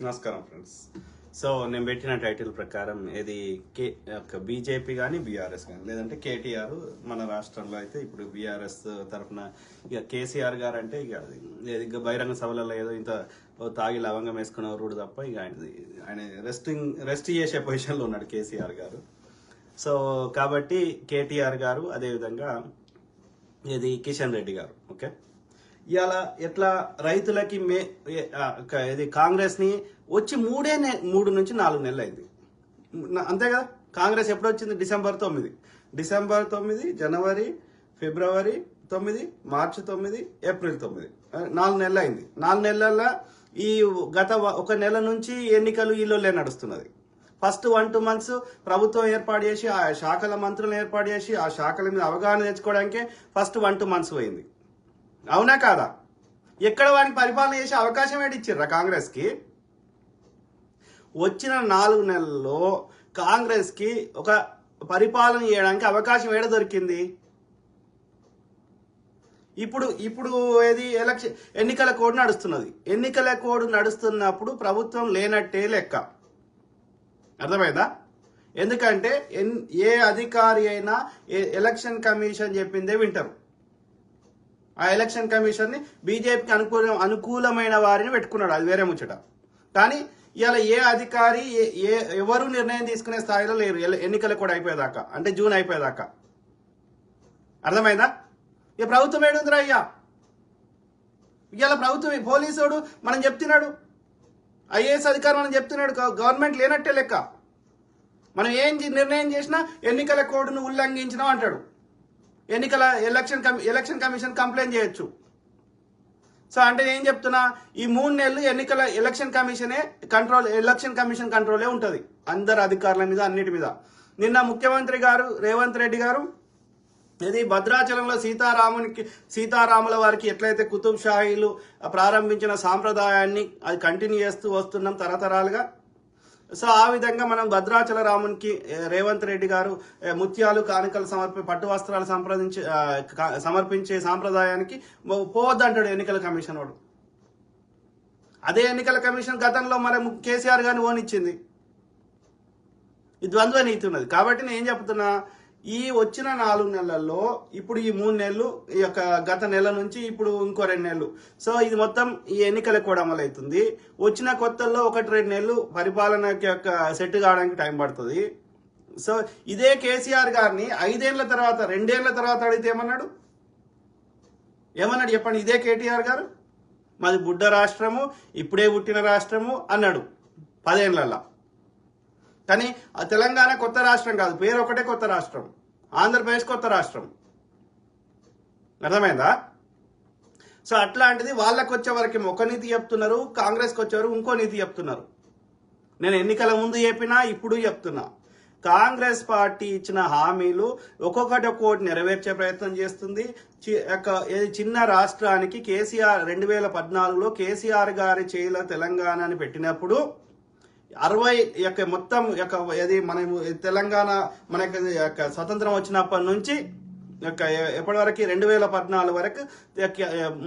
నమస్కారం friends. So నేను పెట్టిన టైటిల్ ప్రకారం ఇది బీజేపీ కానీ బీఆర్ఎస్ కానీ లేదంటే కేటీఆర్ మన రాష్ట్రంలో అయితే ఇప్పుడు బీఆర్ఎస్ తరఫున ఇక కేసీఆర్ గారు అంటే ఇక బహిరంగ సభలలో ఏదో ఇంత తాగి లవంగం వేసుకున్న రూడు తప్ప ఇక ఆయన రెస్ట్ చేసే పొజిషన్లో ఉన్నాడు కేసీఆర్ గారు. సో కాబట్టి కేటీఆర్ గారు అదేవిధంగా ఇది కిషన్ రెడ్డి గారు ఓకే ఇవాళ ఎట్లా రైతులకి ఇది కాంగ్రెస్ ని వచ్చి 3 నుంచి 4 నెలలు అయింది అంతే కదా. కాంగ్రెస్ ఎప్పుడు వచ్చింది? డిసెంబర్ 9, జనవరి, ఫిబ్రవరి 9, మార్చి 9, ఏప్రిల్ 9, 4 నెలలు అయింది. 4 నెలల ఈ గత 1 నెల నుంచి ఎన్నికలు ఈలోనే నడుస్తున్నది. ఫస్ట్ 1-2 మంత్స్ ప్రభుత్వం ఏర్పాటు చేసి ఆ శాఖల మంత్రులను ఏర్పాటు చేసి ఆ శాఖల మీద అవగాహన తెచ్చుకోవడానికే ఫస్ట్ 1-2 మంత్స్ పోయింది. అవునా కాదా? ఎక్కడ వారికి పరిపాలన చేసే అవకాశం ఏడిచ్చిర్రా కాంగ్రెస్ కి? వచ్చిన 4 నెలల్లో కాంగ్రెస్ కి ఒక పరిపాలన చేయడానికి అవకాశం ఏడ దొరికింది? ఇప్పుడు ఏది ఎన్నికల కోడ్ నడుస్తున్నది. ఎన్నికల కోడ్ నడుస్తున్నప్పుడు ప్రభుత్వం లేనట్టే లెక్క. అర్థమైందా? ఎందుకంటే ఏ అధికారి అయినా ఎలక్షన్ కమిషన్ చెప్పిందే వింటారు. ఆ ఎలక్షన్ కమిషన్ ని బీజేపీకి అనుకూలమైన వారిని పెట్టుకున్నాడు, అది వేరే ముచ్చట. కానీ ఇవాళ ఏ అధికారి ఎవరు నిర్ణయం తీసుకునే స్థాయిలో లేరు ఎన్నికలు కూడా అయిపోయేదాకా, అంటే జూన్ అయిపోయేదాకా. అర్థమైందా? ఇక ప్రభుత్వం ఏడుందిరా అయ్యా? ఇవాళ ప్రభుత్వం పోలీసుడు మనం చెప్తున్నాడు, ఐఏఎస్ అధికారి మనం చెప్తున్నాడు, గవర్నమెంట్ లేనట్టే లెక్క. మనం ఏం నిర్ణయం చేసినా ఎన్నికల కోడ్ను ఉల్లంఘించినాం అంటాడు. ఎలక్షన్ కమిషన్ కంప్లైంట్ చేయొచ్చు. సో అంటే ఏం చెప్తున్నా, ఈ 3 నెలలు ఎలక్షన్ కమిషన్ కంట్రోలే ఉంటుంది అందరు అధికారుల మీద, అన్నిటి మీద. నిన్న ముఖ్యమంత్రి గారు రేవంత్ రెడ్డి గారు ఇది భద్రాచలంలో సీతారాముల వారికి ఎట్లయితే కుతుబ్ షాహీలు ప్రారంభించిన సాంప్రదాయాన్ని అది కంటిన్యూ చేస్తూ వస్తున్నాం తరతరాలుగా. సో ఆ విధంగా మనం భద్రాచల రామునికి రేవంత్ రెడ్డి గారు ముత్యాలు కానుకలు పట్టు వస్త్రాలు సమర్పించే సాంప్రదాయానికి పోవద్దంటాడు ఎన్నికల కమిషన్ వాడు. అదే ఎన్నికల కమిషన్ గతంలో మన కేసీఆర్ గారిని ఓనిచ్చింది. ఈ ద్వంద్వ నీతి ఉన్నది. కాబట్టి నేను ఏం చెప్తున్నా, ఈ వచ్చిన 4 నెలల్లో ఇప్పుడు ఈ 3 నెలలు ఈ యొక్క గత నెల నుంచి ఇప్పుడు ఇంకో 2 నెలలు, సో ఇది మొత్తం ఈ ఎన్నికలకు కూడా అమలవుతుంది. వచ్చిన కొత్తల్లో 1-2 నెలలు పరిపాలన యొక్క సెట్ కావడానికి టైం పడుతుంది. సో ఇదే కేసీఆర్ గారిని 5 ఏళ్ల తర్వాత 2 ఏళ్ల తర్వాత అడిగితే ఏమన్నాడు చెప్పండి? ఇదే కేటీఆర్ గారు మాది బుడ్డ రాష్ట్రము, ఇప్పుడే పుట్టిన రాష్ట్రము అన్నాడు 10 ఏళ్లలో. కానీ తెలంగాణ కొత్త రాష్ట్రం కాదు, పేరు ఒకటే కొత్త రాష్ట్రం. ఆంధ్రప్రదేశ్ కొత్త రాష్ట్రం. అర్థమైందా? సో అట్లాంటిది వాళ్ళకి వచ్చే వరకు ఒక నీతి చెప్తున్నారు, కాంగ్రెస్కి వచ్చేవారు ఇంకో నీతి చెప్తున్నారు. నేను ఎన్నికల ముందు చెప్పినా ఇప్పుడు చెప్తున్నా, కాంగ్రెస్ పార్టీ ఇచ్చిన హామీలు ఒక్కొక్కటి నెరవేర్చే ప్రయత్నం చేస్తుంది. చిన్న రాష్ట్రానికి కేసీఆర్ 2014లో కేసీఆర్ గారి చేతిలో తెలంగాణని పెట్టినప్పుడు 60 మొత్తం మనం తెలంగాణ మనకి స్వతంత్రం వచ్చినప్పటి నుంచి ఎప్పటి వరకు 2014 వరకు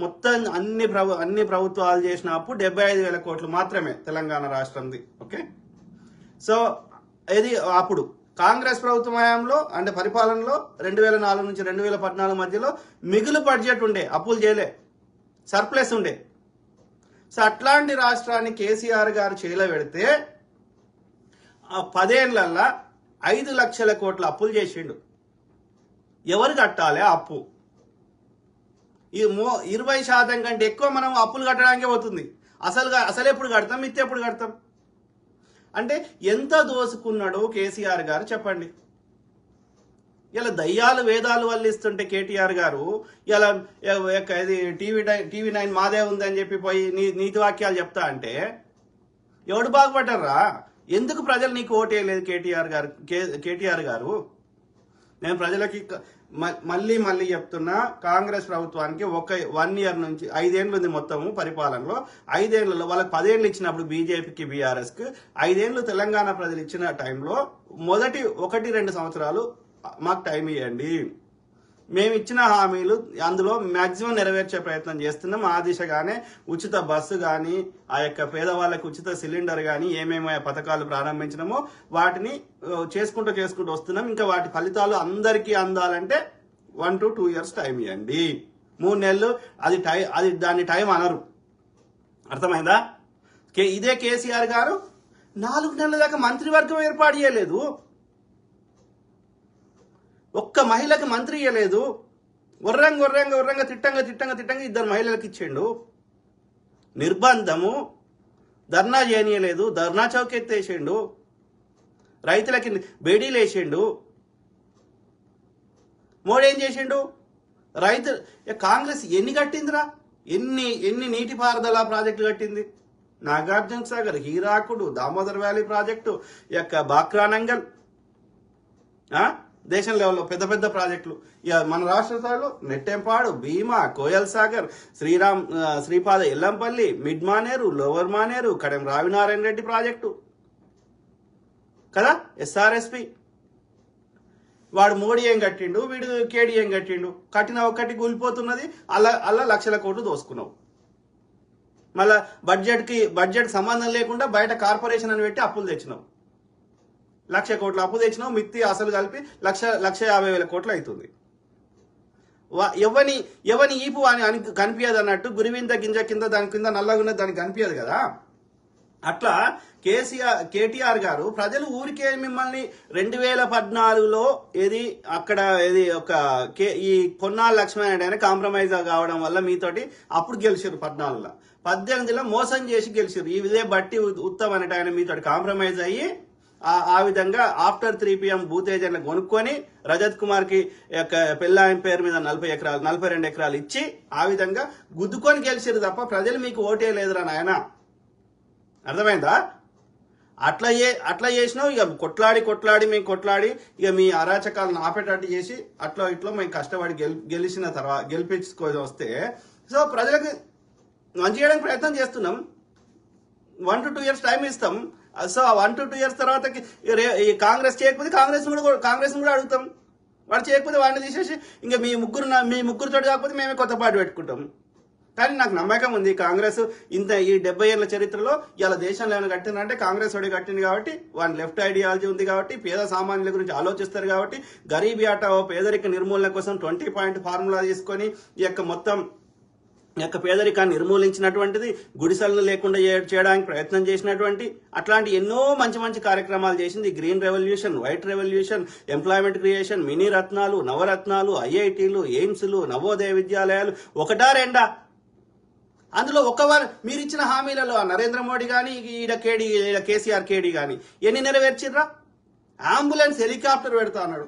మొత్తం అన్ని ప్రభుత్వాలు చేసినప్పుడు 75,000 కోట్లు మాత్రమే తెలంగాణ రాష్ట్రంది. ఓకే, సో ఇది అప్పుడు కాంగ్రెస్ ప్రభుత్వం హయాంలో అంటే పరిపాలనలో 2004 నుంచి 2014 మధ్యలో మిగులు బడ్జెట్ ఉండే, అప్పులు చేయలే, సర్ప్లస్ ఉండే. సో అట్లాంటి రాష్ట్రాన్ని కేసీఆర్ గారు చేలో పెడితే 10 ఏళ్లలో 5 లక్షల కోట్ల అప్పులు చేసిండు. ఎవరు కట్టాలి అప్పు? ఈ 20% కంటే ఎక్కువ మనం అప్పులు కట్టడానికే పోతుంది. అసలు ఎప్పుడు కడతాం, మిత్తి ఎప్పుడు కడతాం? అంటే ఎంత దోసుకున్నాడు కేసీఆర్ గారు చెప్పండి. ఇలా దయ్యాలు వేదాలు వల్లిస్తుంటే కేటీఆర్ గారు ఇలా ఇది టీవీ9 మాదే ఉందని చెప్పి పోయి నీతి వాక్యాలు చెప్తా అంటే ఎవడు బాగుపడ్డారా? ఎందుకు ప్రజలు నీకు ఓటేయలేదు కేటీఆర్ గారు? నేను ప్రజలకి మళ్ళీ చెప్తున్నా, కాంగ్రెస్ ప్రభుత్వానికి 1 ఇయర్ నుంచి 5 ఏళ్ళు ఉంది మొత్తము పరిపాలనలో. 5 ఏళ్లలో వాళ్ళకి 10 ఏళ్ళు ఇచ్చినప్పుడు బీజేపీకి బీఆర్ఎస్కి 5 ఏళ్ళు తెలంగాణ ప్రజలు ఇచ్చిన టైంలో మొదటి 1-2 సంవత్సరాలు మాకు టైం ఇవ్వండి. మేము ఇచ్చిన హామీలు అందులో మ్యాక్సిమం నెరవేర్చే ప్రయత్నం చేస్తున్నాం. ఆ దిశగానే ఉచిత బస్సు కానీ, ఆ యొక్క పేదవాళ్ళకి ఉచిత సిలిండర్ కానీ, ఏమేమి పథకాలు ప్రారంభించినామో వాటిని చేసుకుంటూ వస్తున్నాం. ఇంకా వాటి ఫలితాలు అందరికీ అందాలంటే 1 to 2 years టైం ఇవ్వండి. 3 నెలలు అది దాన్ని టైం అనరు. అర్థమైందా? ఇదే కేసీఆర్ గారు 4 నెలల దాకా మంత్రివర్గం ఏర్పాటు చేయలేదు. ఒక్క మహిళకి మంత్రి ఇవ్వలేదు. ఒర్రంగా తిట్టంగా 2 మహిళలకు ఇచ్చిండు. నిర్బంధము, ధర్నా చేయనీయలేదు, ధర్నా చౌక్ ఎత్తేసిండు, రైతులకి బేడీలు వేసిండు. మోడీ ఏం చేసిండు? కాంగ్రెస్ ఎన్ని కట్టిందిరా? ఎన్ని నీటిపారుదల ప్రాజెక్టులు కట్టింది? నాగార్జున సాగర్, హీరాకుడు, దామోదర్ వ్యాలీ ప్రాజెక్టు, బాక్రానంగల్, దేశం లెవెల్లో పెద్ద ప్రాజెక్టులు. మన రాష్ట్ర స్థాయిలో Nettempadu, Bhima, Koil Sagar, Sripada Yellampalli, mid Maneru, lower Maneru, Kadem Ravinarayana Reddy project కదా, ఎస్ఆర్ఎస్పి. వాడు మోడీ ఏం కట్టిండు, వీడు కేడీ ఏం కట్టిండు? కట్టిన ఒక్కటి కూలిపోతున్నది. అలా లక్షల కోట్లు దోసుకున్నావు. మళ్ళా బడ్జెట్ సంబంధం లేకుండా బయట కార్పొరేషన్ అని పెట్టి అప్పులు తెచ్చినావు. 1,00,000 కోట్లు అప్పు తెచ్చినావు. మిత్తి అసలు కలిపి 1,50,000 కోట్లు అవుతుంది. ఎవని ఈపు అని కనిపించదు అన్నట్టు, గురివింద గింజ కింద దాని కింద నల్లగా ఉన్నది దానికి కనిపించదు కదా. అట్లా కేటీఆర్ గారు ప్రజలు ఊరికే మిమ్మల్ని 2014లో ఈ పొన్నాల లక్ష్మణ్ ఆయన కాంప్రమైజ్ కావడం వల్ల మీతోటి అప్పుడు గెలిచారు. 14లో 18లో మోసం చేసి గెలిచారు. ఇదే బట్టి ఉత్తమ్ అనేట ఆయన మీతోటి కాంప్రమైజ్ అయ్యి ఆ విధంగా ఆఫ్టర్ 3 PM బూత్ ఏజెంట్లు కొనుక్కొని రజత్ కుమార్ కి పెళ్ళాయం పేరు మీద 42 ఎకరాలు ఇచ్చి ఆ విధంగా గుద్దుకొని గెలిచారు తప్ప ప్రజలు మీకు ఓటే లేదురా నాయన. అర్థమైందా? అట్లా చేసినావు. ఇక కొట్లాడి మేము కొట్లాడి ఇక మీ అరాచకాలను ఆపేటట్టు చేసి ఇట్లా మేము కష్టపడి గెలిచిన తర్వాత గెలిపించుకొని వస్తే సో ప్రజలకు మంచి చేయడానికి ప్రయత్నం చేస్తున్నాం. 1 to 2 years టైం ఇస్తాం. సో 1 to 2 years తర్వాత కాంగ్రెస్ చేయకపోతే కాంగ్రెస్ కూడా అడుగుతాం. వాడు చేయకపోతే వాడిని తీసేసి ఇంకా మీ ముగ్గురుతో కాకపోతే మేమే కొత్త పార్టీ పెట్టుకుంటాం. కానీ నాకు నమ్మకం ఉంది కాంగ్రెస్ ఈ 70 ఏళ్ల చరిత్రలో ఇలా దేశంలో ఏమైనా కట్టిందంటే కాంగ్రెస్ వాడి కట్టింది కాబట్టి, వాడి లెఫ్ట్ ఐడియాలజీ ఉంది కాబట్టి, పేద సామాన్యుల గురించి ఆలోచిస్తారు కాబట్టి, గరీబీ ఆటో పేదరిక నిర్మూలన కోసం 20 పాయింట్ ఫార్ములా తీసుకొని మొత్తం పేదరికాన్ని నిర్మూలించినటువంటిది, గుడిసెలను లేకుండా చేయడానికి ప్రయత్నం చేసినటువంటి అట్లాంటి ఎన్నో మంచి కార్యక్రమాలు చేసింది. Green revolution, white revolution, employment creation, mini రత్నాలు, నవరత్నాలు, ఐఐటీలు, ఎయిమ్స్లు, నవోదయ విద్యాలయాలు, ఒకటా రెండా? అందులో మీరు ఇచ్చిన హామీలలో నరేంద్ర మోడీ కానీ కేసీఆర్ కేడీ కానీ ఎన్ని నెరవేర్చిర్రా? అంబులెన్స్, హెలికాప్టర్ పెడతా అన్నాడు.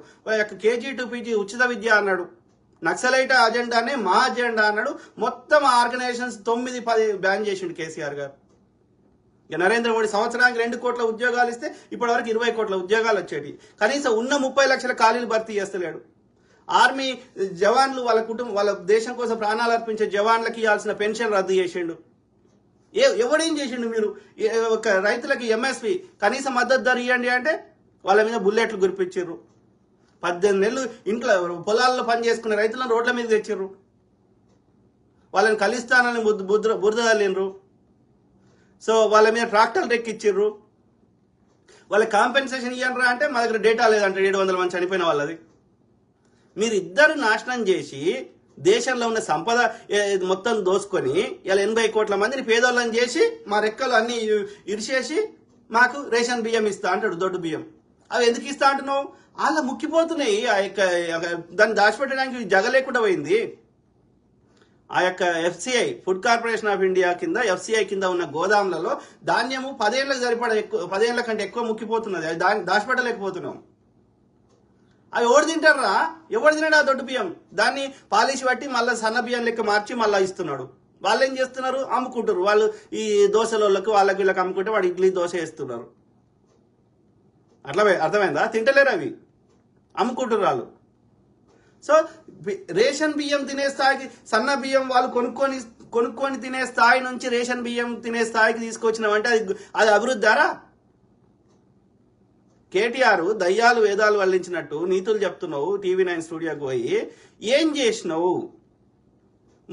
KG to PG ఉచిత విద్య అన్నాడు. నక్సలైట్ అజెండానే మా అజెండా అన్నాడు. మొత్తం ఆర్గనైజేషన్స్ 9-10 బ్యాన్ చేసిండు కేసీఆర్ గారు. ఇక నరేంద్ర మోడీ సంవత్సరానికి 2 కోట్ల ఉద్యోగాలు ఇస్తే ఇప్పటి వరకు 20 కోట్ల ఉద్యోగాలు వచ్చేటి. కనీసం ఉన్న 30 లక్షల ఖాళీలు భర్తీ చేస్తలేడు. ఆర్మీ జవాన్లు వాళ్ళ దేశం కోసం ప్రాణాలు అర్పించే జవాన్లకి ఇవ్వాల్సిన పెన్షన్ రద్దు చేసిండు. ఎవడేం చేసిండు? మీరు రైతులకి MSP కనీస మద్దతు ధర ఇవ్వండి అంటే వాళ్ళ మీద బుల్లెట్లు గురిపించారు. 18 నెలలు ఇంట్లో పొలాల్లో పని చేసుకునే రైతులను రోడ్ల మీద తెచ్చారు. వాళ్ళని ఖలిస్తానని బురద తల్లిండ్రు. సో వాళ్ళ మీద ట్రాక్టర్లు ఎక్కిచ్చిర్రు. వాళ్ళకి కాంపెన్సేషన్ ఇవ్వరా అంటే మా దగ్గర డేటా లేదంటే 700 మంది చనిపోయిన వాళ్ళది. మీరిద్దరు నాశనం చేసి దేశంలో ఉన్న సంపద మొత్తం దోసుకొని ఇలా 80 కోట్ల మందిని పేదోళ్ళని చేసి మా రెక్కలు అన్ని ఇరిచేసి మాకు రేషన్ బియ్యం ఇస్తా అంటాడు, దొడ్డు బియ్యం. అవి ఎందుకు ఇస్తా అంటున్నావు? వాళ్ళ ముక్కిపోతున్నాయి. దాన్ని దాచిపెట్టడానికి జగ లేకుండా పోయింది. FCI food corporation of India కింద FCI కింద ఉన్న గోదాములలో ధాన్యము 10 ఏళ్ళకి సరిపడా 10 ఏళ్ల కంటే ఎక్కువ ముక్కిపోతున్నది. అది దాచిపెట్టలేకపోతున్నాం. అవి ఎవరు తింటారా? ఎవరు తిన్నాడు ఆ దొడ్డు బియ్యం? దాన్ని పాలిష్ పట్టి మళ్ళీ సన్న బియ్యం లెక్క మార్చి మళ్ళీ ఇస్తున్నాడు. వాళ్ళు ఏం చేస్తున్నారు? అమ్ముకుంటారు. వాళ్ళు ఈ దోశలోళ్ళకు వాళ్ళకి వీళ్ళకి అమ్ముకుంటే వాడు ఇడ్లీ దోశ వేస్తున్నారు. అర్థమైందా? తింటలేరు, అవి అమ్ముకుంటారు వాళ్ళు. సో రేషన్ బియ్యం తినే స్థాయికి, సన్న బియ్యం వాళ్ళు కొనుక్కొని తినే స్థాయి నుంచి రేషన్ బియ్యం తినే స్థాయికి తీసుకొచ్చినామంటే అది అభివృద్ధారా? కేటీఆర్ దయ్యాలు వేదాలు వల్లించినట్టు నీతులు చెప్తున్నావు టీవీ9 స్టూడియోకి పోయి. ఏం చేసినావు?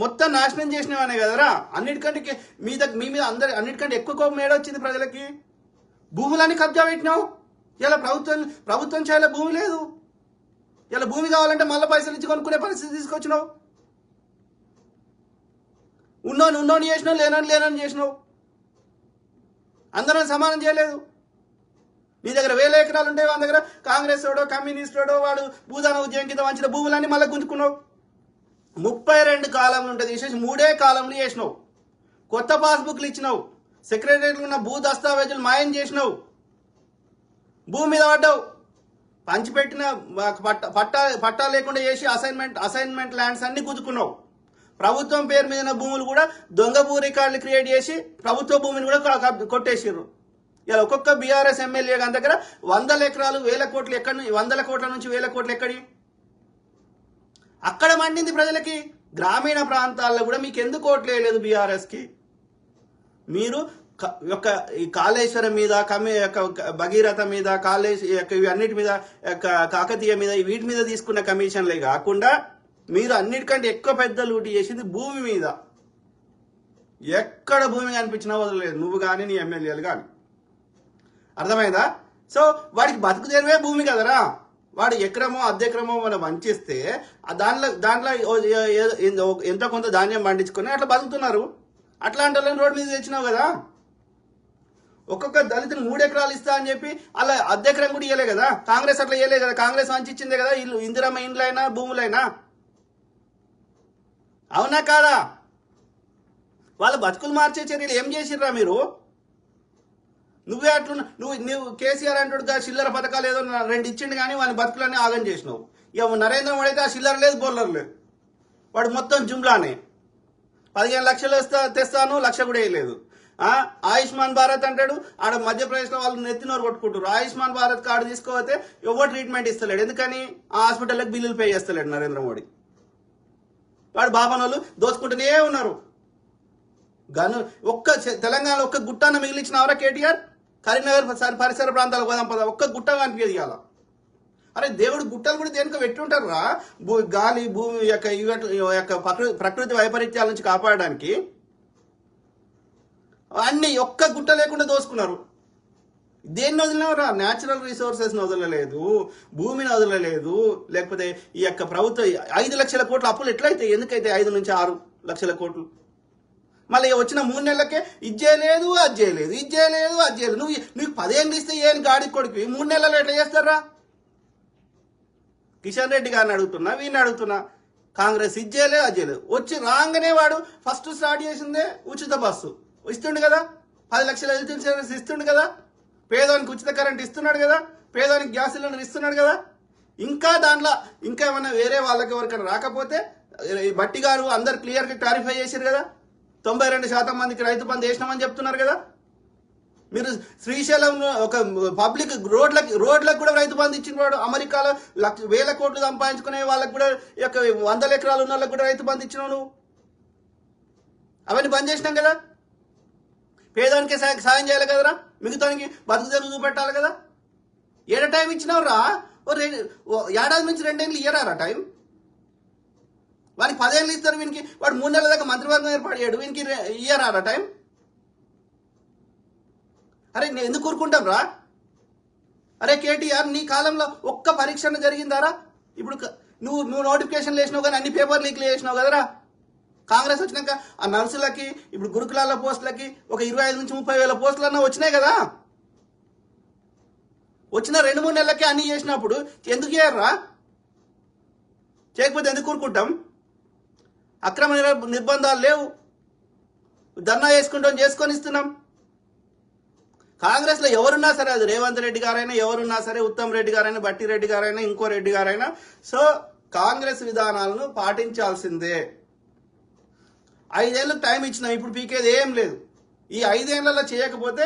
మొత్తం నాశనం చేసినవనే కదరా. అన్నిటికంటే మీ మీద అందరి అన్నిటికంటే ఎక్కువ కోపం ఏడొచ్చింది ప్రజలకి. భూములన్నీ కబ్జా పెట్టినావు. ఇలా ప్రభుత్వం చేయాల భూమి లేదు. ఇలా భూమి కావాలంటే మళ్ళీ పైసలు ఇచ్చి కొనుక్కునే పరిస్థితి తీసుకొచ్చినావు. ఉన్నోని చేసినావు, లేనని చేసినావు. అందరం సమానం చేయలేదు. నీ దగ్గర 1000 ఎకరాలు ఉంటాయి, వాళ్ళ దగ్గర కాంగ్రెస్ వాడో కమ్యూనిస్టోడో వాడు భూదాన ఉద్యమం కింద వంచిన భూములన్నీ మళ్ళీ గుంజుకున్నావు. 32 కాలంలో ఉంటే తీసేసి 3 కాలంలో చేసినావు. కొత్త పాస్బుక్లు ఇచ్చినావు. సెక్రటరీలో ఉన్న భూ దస్తావేజులు మాయం చేసినావు. భూమి మీద పడ్డావు. పంచిపెట్టిన పట్టా లేకుండా చేసి అసైన్మెంట్ ల్యాండ్స్ అన్ని గుంజుకున్నావు. ప్రభుత్వం పేరు మీద భూములు కూడా దొంగ భూ రికార్డులు క్రియేట్ చేసి ప్రభుత్వ భూమిని కూడా కొట్టేసారు. ఇలా ఒక్కొక్క బీఆర్ఎస్ ఎమ్మెల్యే గారి దగ్గర 100 ఎకరాలు 1000 కోట్లు ఎక్కడి, 100 కోట్ల నుంచి 1000 కోట్లు ఎక్కడి? అక్కడ మండింది ప్రజలకి. గ్రామీణ ప్రాంతాల్లో కూడా మీకు ఎందుకు ఓట్లు వేయలేదు బీఆర్ఎస్కి? మీరు ఈ కాళేశ్వరం మీద భగీరథ మీద అన్నిటి మీద కాకతీయ మీద వీటి మీద తీసుకున్న కమిషన్లే కాకుండా మీరు అన్నిటికంటే ఎక్కువ పెద్ద లూటి చేసింది భూమి మీద. ఎక్కడ భూమి కనిపించినా వదలలేదు, నువ్వు కానీ నీ ఎమ్మెల్యేలు కానీ. అర్థమైందా? సో వాడికి బతుకు తెరువే భూమి కదరా. వాడు ఎకరమో అర్ధెకరమో మనం వంచిస్తే దాంట్లో ఎంతో కొంత ధాన్యం పండించుకొని అట్లా బతుకుతున్నారు. అట్లాంటి వాళ్ళని రోడ్డు మీద తెచ్చినావు కదా. ఒక్కొక్క దళితుని 3 ఎకరాలు ఇస్తా అని చెప్పి అలా అర్ధెకరం కూడా ఇవ్వలే కదా. కాంగ్రెస్ అట్లా ఇవ్వలే కదా. కాంగ్రెస్ వంచి ఇచ్చిందే కదా ఇల్లు, ఇందిరమ్మ ఇండ్లైనా భూములైనా. అవునా కాదా? వాళ్ళ బతుకులు మార్చే చర్యలు ఏం చేసిర్రా మీరు? నువ్వే అట్లా నువ్వు కేసీఆర్ అంటాడుగా చిల్లర పథకాలు ఏదో 2 ఇచ్చిండు కానీ వాని బతుకులన్నీ ఆగం చేసినావు. ఇక నరేంద్ర మోడీ అయితే ఆ చిల్లర లేదు, బోర్లర్ లేదు. వాడు మొత్తం జుమ్లానే. 15 లక్షలు తెస్తాను, 1 కూడా వేయలేదు. ఆయుష్మాన్ భారత్ అంటాడు. ఆడ మధ్యప్రదేశ్లో వాళ్ళు నెత్తినోరు కొట్టుకుంటారు. ఆయుష్మాన్ భారత్ కార్డు తీసుకోకపోతే ఎవరు ట్రీట్మెంట్ ఇస్తలేడు. ఎందుకని? ఆ హాస్పిటల్కి బిల్లులు పే చేస్తలేడు నరేంద్ర మోడీ. వాడు బాబానోళ్ళు దోచుకుంటూనే ఉన్నారు. తెలంగాణ ఒక్క గుట్టాన మిగిలిచ్చినవరా కేటీఆర్? కరీంనగర్ పరిసర ప్రాంతాలకు పోదాం పద, ఒక్క గుట్ట కనిపించదు ఇవాళ. అరే దేవుడు గుట్టలు కూడా దేనికో పెట్టుంటారు రా. గాలి భూమి యొక్క ప్రకృతి వైపరీత్యాల నుంచి కాపాడడానికి. అన్ని ఒక్క గుట్ట లేకుండా దోసుకున్నారు. దేన్ని వదిలినవరా? న్యాచురల్ రిసోర్సెస్ని వదలలేదు, భూమిని వదలలేదు. లేకపోతే ఈ యొక్క ప్రభుత్వం 5 లక్షల కోట్ల అప్పులు ఎట్లయితే, ఎందుకైతే 5 నుంచి 6 లక్షల కోట్లు. మళ్ళీ వచ్చిన 3 నెలలకే ఇది చేయలేదు, అది చేయలేదు, ఇది చేయలేదు, అది చేయలేదు. నువ్వు 10 ఏళ్ళు ఇస్తే ఏం గాడి కొడుకు 3 నెలలు ఎట్లా చేస్తారా? కిషన్ రెడ్డి గారిని అడుగుతున్నా, వీడిని అడుగుతున్నా. కాంగ్రెస్ ఇది చేయలేదు, అది చేయలేదు. వచ్చి రాగానే వాడు ఫస్ట్ స్టార్ట్ చేసిందే ఉచిత బస్సు ఇస్తుండు కదా. 10 లక్షల హెల్త్ ఇన్సూరెన్స్ ఇస్తుండు కదా. పేదవానికి ఉచిత కరెంట్ ఇస్తున్నాడు కదా. పేదవానికి గ్యాస్ సిలిండర్ ఇస్తున్నాడు కదా. ఇంకా దాంట్లో ఇంకా ఏమైనా వేరే వాళ్ళకి ఎవరికైనా రాకపోతే బట్టి గారు అందరు క్లియర్గా క్లారిఫై చేశారు కదా. 92% మందికి రైతు బంధు వేసినామని చెప్తున్నారు కదా. మీరు శ్రీశైలం ఒక పబ్లిక్ రోడ్లకు కూడా రైతు బంధు ఇచ్చిన వాడు. అమెరికాలో 1000 కోట్లు సంపాదించుకునే వాళ్ళకి కూడా 100 ఎకరాలు ఉన్న వాళ్ళకి కూడా రైతు బంధు ఇచ్చినావు నువ్వు. అవన్నీ బంద్ చేసినాం కదా. పేదవానికి సాయం చేయాలి కదరా. మిగతానికి బతుకు తెరువు చూపెట్టాలి కదా. ఏడ టైం ఇచ్చినావురా? ఏడాది నుంచి 2 ఏళ్ళు ఇయ్యరారా టైం? వానికి 10 ఏళ్ళు ఇస్తారు. వీనికి వాడు 3 నెలల దాకా మంత్రివర్గం ఏర్పాటు చేయడు. వీనికి ఇయ్యరారా టైం? అరే నేను ఎందుకు కూరుకుంటాం రా? అరే కేటీఆర్, నీ కాలంలో ఒక్క పరీక్ష జరిగిందారా? ఇప్పుడు నువ్వు నోటిఫికేషన్లు వేసినావు కానీ అన్ని పేపర్ లీక్లు చేసినావు కదరా. కాంగ్రెస్ వచ్చినాక ఆ నర్సులకి, ఇప్పుడు గురుకులాల పోస్టులకి ఒక 25 నుంచి 30 వేల పోస్టులు అన్నా వచ్చినాయి కదా. వచ్చిన 2-3 నెలలకి అన్ని చేసినప్పుడు ఎందుకు చేయర్రా? చేయకపోతే ఎందుకు కూరుకుంటాం? అక్రమ నిర్బంధాలు లేవు. ధర్నా చేసుకొని ఇస్తున్నాం. కాంగ్రెస్లో ఎవరున్నా సరే, అది రేవంత్ రెడ్డి గారైనా, ఎవరున్నా సరే, ఉత్తమ్ రెడ్డి గారైనా, బట్టి రెడ్డి గారైనా, ఇంకో రెడ్డి గారైనా, సో కాంగ్రెస్ విధానాలను పాటించాల్సిందే. 5 ఏళ్ళకు టైం ఇచ్చినాం. ఇప్పుడు పీకేది ఏం లేదు. ఈ 5 ఏళ్లలో చేయకపోతే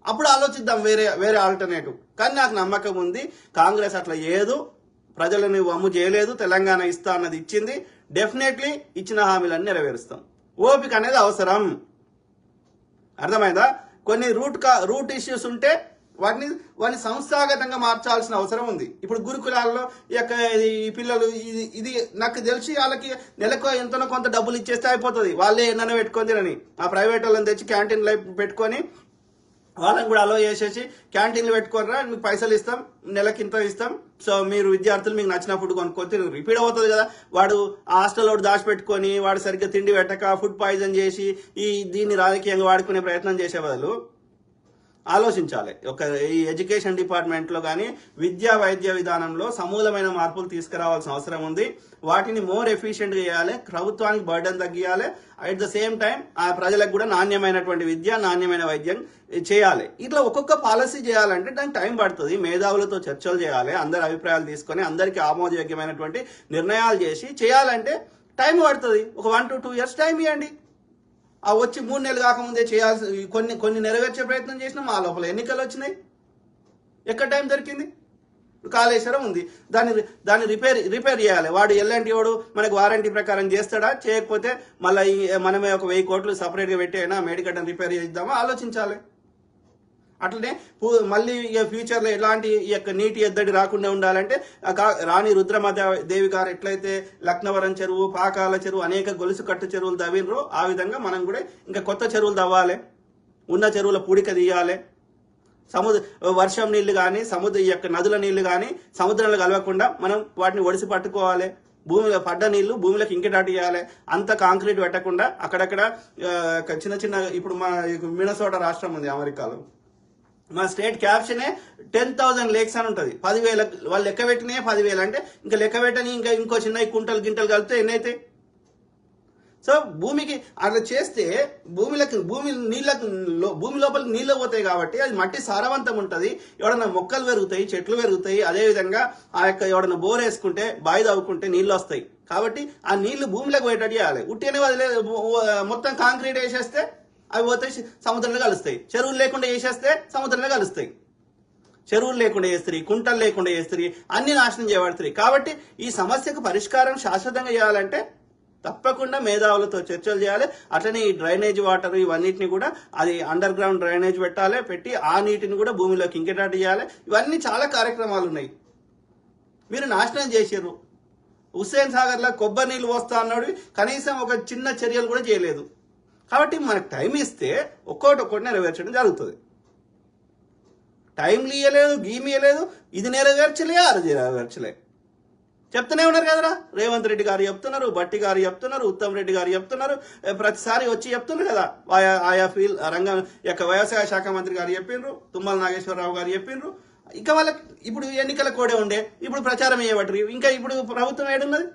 అప్పుడు ఆలోచిద్దాం వేరే ఆల్టర్నేటివ్. కానీ నాకు నమ్మకం ఉంది, కాంగ్రెస్ అట్లా ఏదు, ప్రజలను వమ్ము చేయలేదు. తెలంగాణ ఇస్తా అన్నది ఇచ్చింది. డెఫినెట్లీ ఇచ్చిన హామీలన్నీ నెరవేరుస్తాం. ఓపిక అనేది అవసరం. అర్థమైందా? కొన్ని రూట్ ఇష్యూస్ ఉంటే వాటిని సంస్థాగతంగా మార్చాల్సిన అవసరం ఉంది. ఇప్పుడు గురుకులాల్లో ఈ పిల్లలు ఇది నాకు తెలిసి వాళ్ళకి నెలకు ఎంతనో కొంత డబ్బులు ఇచ్చేస్తే అయిపోతుంది, వాళ్ళే ఎన్నో పెట్టుకొని తినని. ఆ ప్రైవేట్ వాళ్ళని తెచ్చి క్యాంటీన్ లైఫ్ పెట్టుకొని వాళ్ళని కూడా అలో చేసేసి క్యాంటీన్లు పెట్టుకోరా, మీకు పైసలు ఇస్తాం, నెలకి ఇంత ఇస్తాం, సో మీరు విద్యార్థులు మీకు నచ్చిన ఫుడ్ కొనుక్కొని రిపీట్ అవుతుంది కదా. వాడు హాస్టల్ ఒకటి దాచిపెట్టుకొని వాడు సరిగ్గా తిండి పెట్టక ఫుడ్ పాయిజన్ చేసి దీన్ని రాజకీయంగా వాడుకునే ప్రయత్నం చేసే బదులు ఆలోచించాలి. ఈ ఎడ్యుకేషన్ డిపార్ట్మెంట్లో కానీ విద్యా వైద్య విధానంలో సమూలమైన మార్పులు తీసుకురావాల్సిన అవసరం ఉంది. వాటిని మోర్ ఎఫిషియెంట్గా చేయాలి, ప్రభుత్వానికి బర్డెన్ తగ్గియాలి, అట్ ద సేమ్ టైం ఆ ప్రజలకు కూడా నాణ్యమైనటువంటి విద్య, నాణ్యమైన వైద్యం చేయాలి. ఇట్లా ఒక్కొక్క పాలసీ చేయాలంటే దానికి టైం పడుతుంది. మేధావులతో చర్చలు చేయాలి, అందరి అభిప్రాయాలు తీసుకొని అందరికీ ఆమోదయోగ్యమైనటువంటి నిర్ణయాలు చేయాలంటే టైం పడుతుంది. ఒక 1 to 2 years టైం ఇవ్వండి. ఆ వచ్చి 3 నెలలు కాకముందే చేయాల్సి కొన్ని నెరవేర్చే ప్రయత్నం చేసినాం. ఆ లోపల ఎన్నికలు వచ్చినాయి, ఎక్కడ టైం దొరికింది? కాళేశ్వరం ఉంది, దాన్ని రిపేర్ చేయాలి. వాడు ఎల్ఎన్టీ వాడు మనకు వారంటీ ప్రకారం చేస్తాడా, చేయకపోతే మళ్ళీ మనమే ఒక 1000 కోట్లు సపరేట్గా పెట్టి అయినా మేడిగడ్డను రిపేర్ చేద్దామా ఆలోచించాలి. అట్లనే మళ్ళీ ఫ్యూచర్లో ఎలాంటి నీటి ఎద్దడి రాకుండా ఉండాలంటే రాణి రుద్రమదేవి గారు ఎట్లయితే లక్నవరం చెరువు, పాకాల చెరువు, అనేక గొలుసు కట్టు చెరువులు తవ్వినరో ఆ విధంగా మనం కూడా ఇంకా కొత్త చెరువులు తవ్వాలి, ఉన్న చెరువుల పూడిక తీయాలి. వర్షం నీళ్లు కానీ నదుల నీళ్లు కానీ సముద్రంలో కలవకుండా మనం వాటిని ఒడిసి పట్టుకోవాలి. భూమిలో పడ్డ నీళ్లు భూమిలోకి ఇంకెటాటి చేయాలి. అంత కాంక్రీట్ పెట్టకుండా అక్కడక్కడ చిన్న ఇప్పుడు మా మినసోటా రాష్ట్రం ఉంది అమెరికాలో, మా స్టేట్ క్యాప్షనే 10,000 లేక్స్ అని ఉంటుంది. 10,000 వాళ్ళు లెక్క పెట్టినే 10,000 అంటే ఇంకా లెక్క పెట్టని ఇంకో చిన్న గింటలు కలిపితే ఎన్నైతే. సో భూమికి అట్లా చేస్తే భూమి లోపలికి నీళ్ళు పోతాయి కాబట్టి అది మట్టి సారవంతం ఉంటుంది. ఎవడన్నా మొక్కలు పెరుగుతాయి, చెట్లు పెరుగుతాయి. అదేవిధంగా ఎవడన్నా బోర్ వేసుకుంటే బావి తవ్వుకుంటే నీళ్ళు వస్తాయి. కాబట్టి ఆ నీళ్లు భూమిలోకి పోయేటట్టు చేయాలి. ఉట్టినే మొత్తం కాంక్రీట్ వేసేస్తే అవి పోతే సముద్రంలో కలుస్తాయి. చెరువులు లేకుండా వేసేస్తే సముద్రంలో కలుస్తాయి. చెరువులు లేకుండా చేస్తారు, కుంటలు లేకుండా చేస్తారు, అన్ని నాశనం చేయబడతాయి. కాబట్టి ఈ సమస్యకు పరిష్కారం శాశ్వతంగా చేయాలంటే తప్పకుండా మేధావులతో చర్చలు చేయాలి. అట్లనే ఈ డ్రైనేజ్ వాటర్ ఇవన్నిటిని కూడా అది అండర్ గ్రౌండ్ డ్రైనేజ్ పెట్టి ఆ నీటిని కూడా భూమిలోకి ఇంకేటట్టు చేయాలి. ఇవన్నీ చాలా కార్యక్రమాలు ఉన్నాయి. మీరు నాశనం చేసారు. హుస్సేన్ సాగర్లో కొబ్బరి నీళ్ళు పోస్తా అన్నాడు, కనీసం ఒక చిన్న చర్యలు కూడా చేయలేదు. కాబట్టి మనకు టైం ఇస్తే ఒక్కొక్కటి నెరవేర్చడం జరుగుతుంది. టైంలు ఇవ్వలేదు, ఇవ్వలేదు, ఇది నెరవేర్చలే, అది నెరవేర్చలే చెప్తూనే ఉన్నారు కదరా. రేవంత్ రెడ్డి గారు చెప్తున్నారు, భట్టి గారు చెప్తున్నారు, ఉత్తమ్ రెడ్డి గారు చెప్తున్నారు, ప్రతిసారి వచ్చి చెప్తున్నారు కదా. ఆయా రంగం వ్యవసాయ శాఖ మంత్రి గారు చెప్పిండ్రు, తుమ్మల నాగేశ్వరరావు గారు చెప్పిండ్రు. ఇక వాళ్ళకి ఇప్పుడు ఎన్నికల కోడే ఉండే, ఇప్పుడు ప్రచారం చేయబట్టి ఇంకా ఇప్పుడు ప్రభుత్వం ఏడున్నది.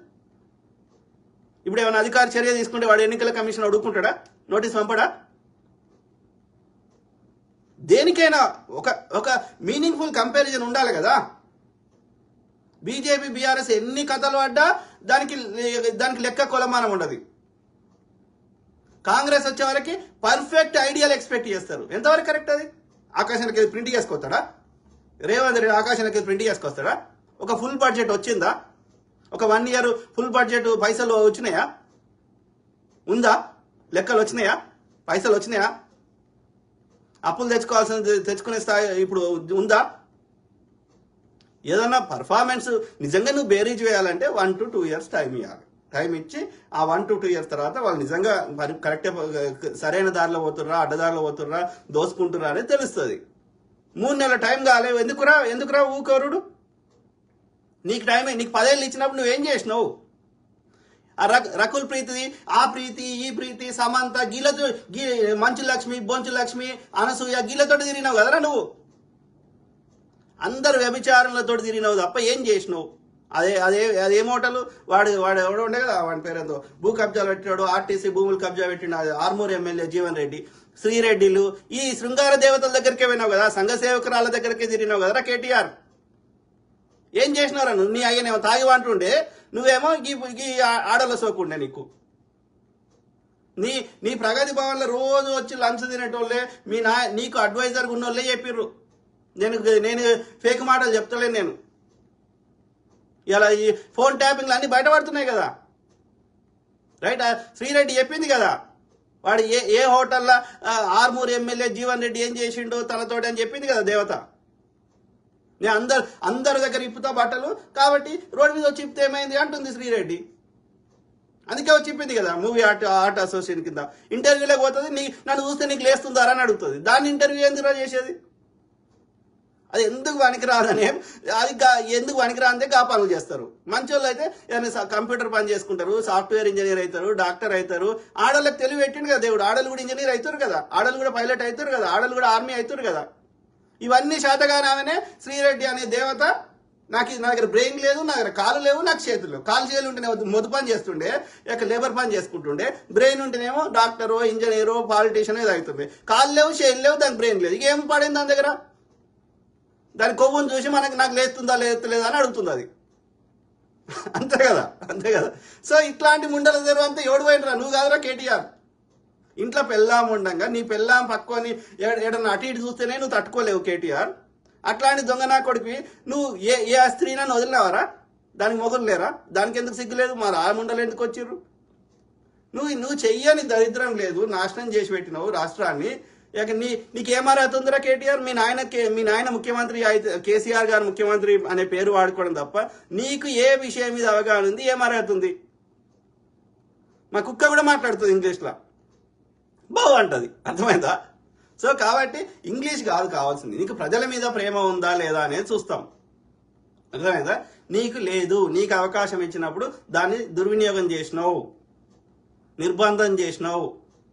ఇప్పుడు ఏమైనా అధికార చర్య తీసుకుంటే వాడు ఎన్నికల కమిషన్ అడుగుకుంటాడా, నోటీస్ పంపడా? దేనికైనా ఒక మీనింగ్ఫుల్ కంపారిజన్ ఉండాలి కదా. బీజేపీ బీఆర్ఎస్ ఎన్ని కథలు పడ్డా దానికి లెక్క కొలమానం ఉండదు. కాంగ్రెస్ వచ్చే వరకు పర్ఫెక్ట్ ఐడియాలు ఎక్స్పెక్ట్ చేస్తారు. ఎంతవరకు కరెక్ట్ అది? ఆకాశానికి ప్రింట్ చేసుకొస్తాడా రేవంత్ రెడ్డి? ఆకాశానికి ప్రింట్ చేసుకొస్తాడా? ఒక ఫుల్ బడ్జెట్ వచ్చిందా? ఒక 1 year ఫుల్ బడ్జెట్ పైసలు వచ్చినాయా? ఉందా? లెక్కలు వచ్చినాయా? పైసలు వచ్చినాయా? అప్పులు తెచ్చుకునే స్థాయి ఇప్పుడు ఉందా? ఏదన్నా పర్ఫార్మెన్స్ నిజంగా నువ్వు బేరీజ్ వేయాలంటే 1 to 2 years టైం ఇవ్వాలి. టైం ఇచ్చి ఆ 1 to 2 years తర్వాత వాళ్ళు నిజంగా కరెక్టే సరైన దారిలో పోతుర్రా, అడ్డదారిలో పోతుర్రా, దోసుకుంటుర్రా అనేది తెలుస్తుంది. 3 నెలల టైం కాలే. ఎందుకురా ఊకోరుడు? నీకు టైం, నీకు 10 ఏళ్ళు ఇచ్చినప్పుడు నువ్వేం చేసినావు? ఆ రకుల్ ప్రీతి, ఆ ప్రీతి, ఈ ప్రీతి, సమంత, గీలతో మంచు లక్ష్మి, బొంచు లక్ష్మి, అనసూయ గీలతో తిరిగినావు కదరా నువ్వు. అందరు వ్యభిచారులతో తిరిగినావు తప్ప ఏం చేసినావు? అదే మోటలు వాడు ఎవడో ఉండే కదా, వాడి పేరుతో భూ కబ్జాలు పెట్టినాడు, ఆర్టీసీ భూములు కబ్జా పెట్టినాడు ఆర్మూర్ ఎమ్మెల్యే జీవన్ రెడ్డి, శ్రీరెడ్డిలు, ఈ శృంగార దేవతల దగ్గరికే పోయినావు కదా, సంఘ సేవకురాల దగ్గరికే తిరిగినావు కదరా కేటీఆర్. ఏం చేసినారా నువ్వు? నీ అయ్యనేమో తాగి అంటుండే, నువ్వేమో ఈ ఆడల సోకుండే. నీ ప్రగతి భవన్లో రోజు వచ్చి లంచ్ తినేటోళ్ళే, నీకు అడ్వైజర్గా ఉన్నోళ్ళే చెప్పిర్రు. నేను ఫేక్ మాటలు చెప్తలేను. నేను ఇలా ఈ ఫోన్ ట్యాపింగ్లు అన్ని బయటపడుతున్నాయి కదా, రైట్? శ్రీరెడ్డి చెప్పింది కదా, వాడు ఏ హోటల్లో ఆర్మూర్ ఎమ్మెల్యే జీవన్ రెడ్డి ఏం చేసిండో తనతోటి అని చెప్పింది కదా దేవత. నేను అందరి దగ్గర ఇప్పుతా బట్టలు కాబట్టి రోడ్డు మీద వచ్చి ఇప్పితే ఏమైంది అంటుంది శ్రీరెడ్డి. అందుకే వచ్చి చెప్పింది కదా మూవీ ఆర్ట్ అసోసియేషన్ కింద. ఇంటర్వ్యూలోకి పోతుంది, నన్ను చూస్తే నీకు లేస్తుందారా అని అడుగుతుంది. దాన్ని ఇంటర్వ్యూ ఎందుకు చేసేది? అది ఎందుకు పనికిరాదనే, అది ఎందుకు పనికిరాందే గా పనులు చేస్తారు. మంచి వాళ్ళు అయితే ఏదైనా కంప్యూటర్ పని చేసుకుంటారు, సాఫ్ట్వేర్ ఇంజనీర్ అవుతారు, డాక్టర్ అవుతారు. ఆడవాళ్ళకి తెలివి పెట్టిండు కదా దేవుడు. ఆడలు కూడా ఇంజనీర్ అవుతారు కదా, ఆడలు కూడా పైలట్ అవుతారు కదా, ఆడలు కూడా ఆర్మీ అవుతారు కదా. ఇవన్నీ శాతగానే శ్రీరెడ్డి అనే దేవత నా దగ్గర బ్రెయిన్ లేదు, నా దగ్గర కాలు లేవు, నాకు చేతులు లేవు. కాలు చేతులు ఉంటేనే మొద్దు పని చేస్తుండే, ఇక లేబర్ పని చేసుకుంటుండే. బ్రెయిన్ ఉంటేనేమో డాక్టరో ఇంజనీరో పాలిటీషియన్ ఏదో అవుతుంది. కాలు లేవు, చేతులు లేవు, దానికి బ్రెయిన్ లేదు. ఇక ఏం పడింది దాని దగ్గర? దాని కొవ్వును చూసి నాకు లేస్తుందా లేస్తలేదా అని అడుగుతుంది అది. అంతే కదా. సో ఇట్లాంటి ముండల దగ్గర అంతా ఎవడు పోయినరా? నువ్వు కాదురా కేటీఆర్. ఇంట్లో పెళ్ళాం ఉండంగా నీ పెళ్ళాం పక్కుని ఏడన్నా అటు ఇటు చూస్తేనే నువ్వు తట్టుకోలేవు కేటీఆర్. అట్లాంటి దొంగ నా కొడుకు నువ్వు ఏ స్త్రీనని వదిలినావరా? దానికి మొగులు లేరా? దానికి ఎందుకు సిగ్గులేదు? మరి ఆ ముండలు ఎందుకు వచ్చిర్రు? నువ్వు చెయ్యని దరిద్రం లేదు, నాశనం చేసి పెట్టినావు రాష్ట్రాన్ని. ఇక నీకేమారవుతుందిరా కేటీఆర్? మీ నాయన ముఖ్యమంత్రి అయితే కేసీఆర్ గారు ముఖ్యమంత్రి అనే పేరు వాడుకోవడం తప్ప నీకు ఏ విషయం మీద అవగాహన ఉంది? ఏమారవుతుంది? మా కుక్క కూడా మాట్లాడుతుంది ఇంగ్లీష్లో, బాగుంటుంది, అర్థమైందా? సో కాబట్టి ఇంగ్లీష్ కాదు కావాల్సింది, నీకు ప్రజల మీద ప్రేమ ఉందా లేదా అనేది చూస్తాం. అర్థమైందా? నీకు లేదు, నీకు అవకాశం ఇచ్చినప్పుడు దాన్ని దుర్వినియోగం చేసినావు, నిర్బంధం చేసినావు.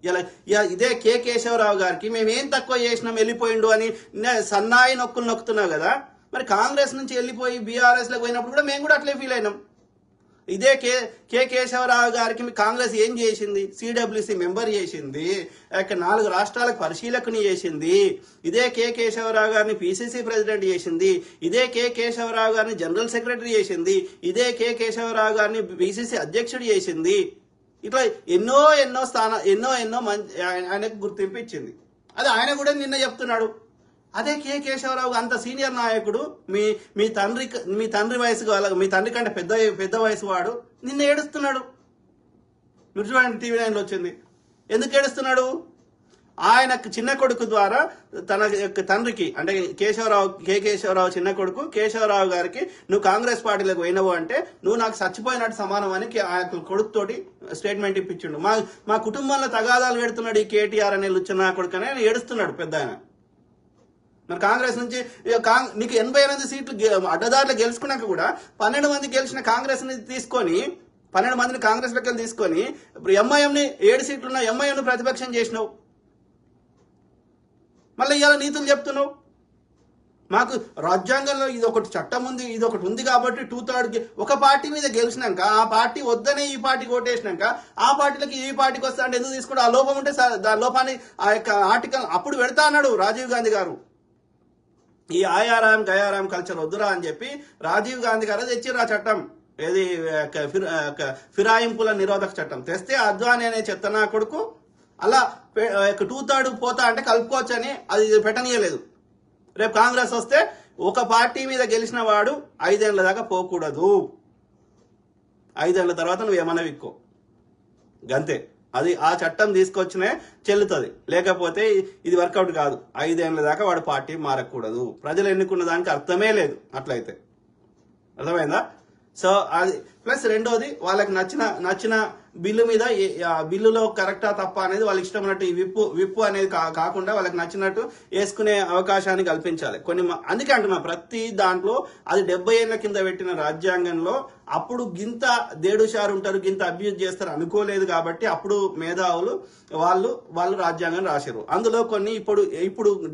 ఇలా ఇదే కె కేశవరావు గారికి మేమేం తక్కువ చేసినాం వెళ్ళిపోయిండు అని సన్నాయి నొక్కులు నొక్కుతున్నావు కదా. మరి కాంగ్రెస్ నుంచి వెళ్ళిపోయి బీఆర్ఎస్లోకి పోయినప్పుడు కూడా మేము కూడా అట్లే ఫీల్ అయినాం. ఇదే కె కేశవరావు గారికి కాంగ్రెస్ ఏం చేసింది? సిడబ్ల్యూసి మెంబర్ చేసింది, 4 రాష్ట్రాలకు పరిశీలకుని చేసింది. ఇదే కె కేశవరావు గారిని పిసిసి ప్రెసిడెంట్ చేసింది. ఇదే కె కేశవరావు గారిని జనరల్ సెక్రటరీ చేసింది. ఇదే కె కేశవరావు గారిని పిసిసి అధ్యక్షుడు చేసింది. ఇట్లా ఎన్నో మంచి ఆయనకు గుర్తింపు ఇచ్చింది. అది ఆయన కూడా నిన్న చెప్తున్నాడు. అదే కె కేశవరావు అంత సీనియర్ నాయకుడు, మీ తండ్రి వయసు, మీ తండ్రి కంటే పెద్ద వయసు వాడు నిన్న ఏడుస్తున్నాడు. మీరు చూడండి, టీవీ 9లో వచ్చింది. ఎందుకు ఏడుస్తున్నాడు? ఆయన చిన్న కొడుకు ద్వారా తన యొక్క తండ్రికి, అంటే కె కేశవరావు చిన్న కొడుకు కేశవరావు గారికి నువ్వు కాంగ్రెస్ పార్టీలోకి పోయినవు అంటే నువ్వు నాకు చచ్చిపోయినట్టు సమానం అని ఆ కొడుకుతోటి స్టేట్మెంట్ ఇప్పించిండు. మా కుటుంబంలో తగాదాలు పెడుతున్నాడు ఈ కేటీఆర్ అనే లుచ్చన కొడుకు అని ఏడుస్తున్నాడు పెద్ద ఆయన. మరి కాంగ్రెస్ నుంచి నీకు 88 సీట్లు అడ్డదారులు గెలుచుకున్నాక కూడా 12 మంది గెలిచిన కాంగ్రెస్ ని తీసుకొని 12 మందిని కాంగ్రెస్ లెక్కలు తీసుకొని ఎంఐఎంని 7 సీట్లున్న ఎంఐఎంను ప్రతిపక్షం చేసినావు. మళ్ళీ ఇవాళ నీతులు చెప్తున్నావు. మాకు రాజ్యాంగంలో ఇది ఒకటి చట్టం ఉంది, ఇది ఒకటి ఉంది కాబట్టి 2/3 ఒక పార్టీ మీద గెలిచినాక ఆ పార్టీ వద్దనే ఈ పార్టీకి ఓటేసినాక ఆ పార్టీలకి ఈ పార్టీకి వస్తా అంటే ఎందుకు తీసుకుంటే ఆ లోపం ఉంటే దాని లోపాన్ని ఆ యొక్క ఆర్టికల్ అప్పుడు పెడతా అన్నాడు రాజీవ్ గాంధీ గారు. ఈ ఆయారాం గయారాం కల్చర్ వద్దురా అని చెప్పి రాజీవ్ గాంధీ గారు తెచ్చిర్రు ఆ చట్టం. ఏది ఫిరాయింపుల నిరోధక చట్టం తెస్తే అద్వానీ అనే చెత్తనా కొడుకు అలా 2/3 పోతా అంటే కలుపుకోవచ్చు అని అది పెట్టనీయలేదు. రేపు కాంగ్రెస్ వస్తే ఒక పార్టీ మీద గెలిచిన వాడు 5 ఏళ్ల దాకా పోకూడదు. 5 ఏళ్ల తర్వాత నువ్వు ఏమన్నా విక్కో, గంతే. అది ఆ చట్టం తీసుకొచ్చినే చెల్లుతుంది, లేకపోతే ఇది వర్కౌట్ కాదు. 5 ఏళ్ల దాకా వాడు పార్టీ మారకూడదు. ప్రజలు ఎన్నుకున్న దానికి అర్థమే లేదు అట్లయితే, అర్థమైందా? సో అది ప్లస్ రెండోది, వాళ్ళకి నచ్చిన బిల్లు మీద బిల్లులో కరెక్టా తప్ప అనేది వాళ్ళకి ఇష్టం ఉన్నట్టు ఈ విప్పు అనేది కాకుండా వాళ్ళకి నచ్చినట్టు వేసుకునే అవకాశాన్ని కల్పించాలి. అందుకే అంటున్నా, ప్రతి దాంట్లో అది 70 ఏళ్ల కింద పెట్టిన రాజ్యాంగంలో అప్పుడు గింత దేడుషారు ఉంటారు, గింత అబ్యూజ్ చేస్తారు అనుకోలేదు కాబట్టి అప్పుడు మేధావులు వాళ్ళు రాజ్యాంగం రాశారు. అందులో కొన్ని ఇప్పుడు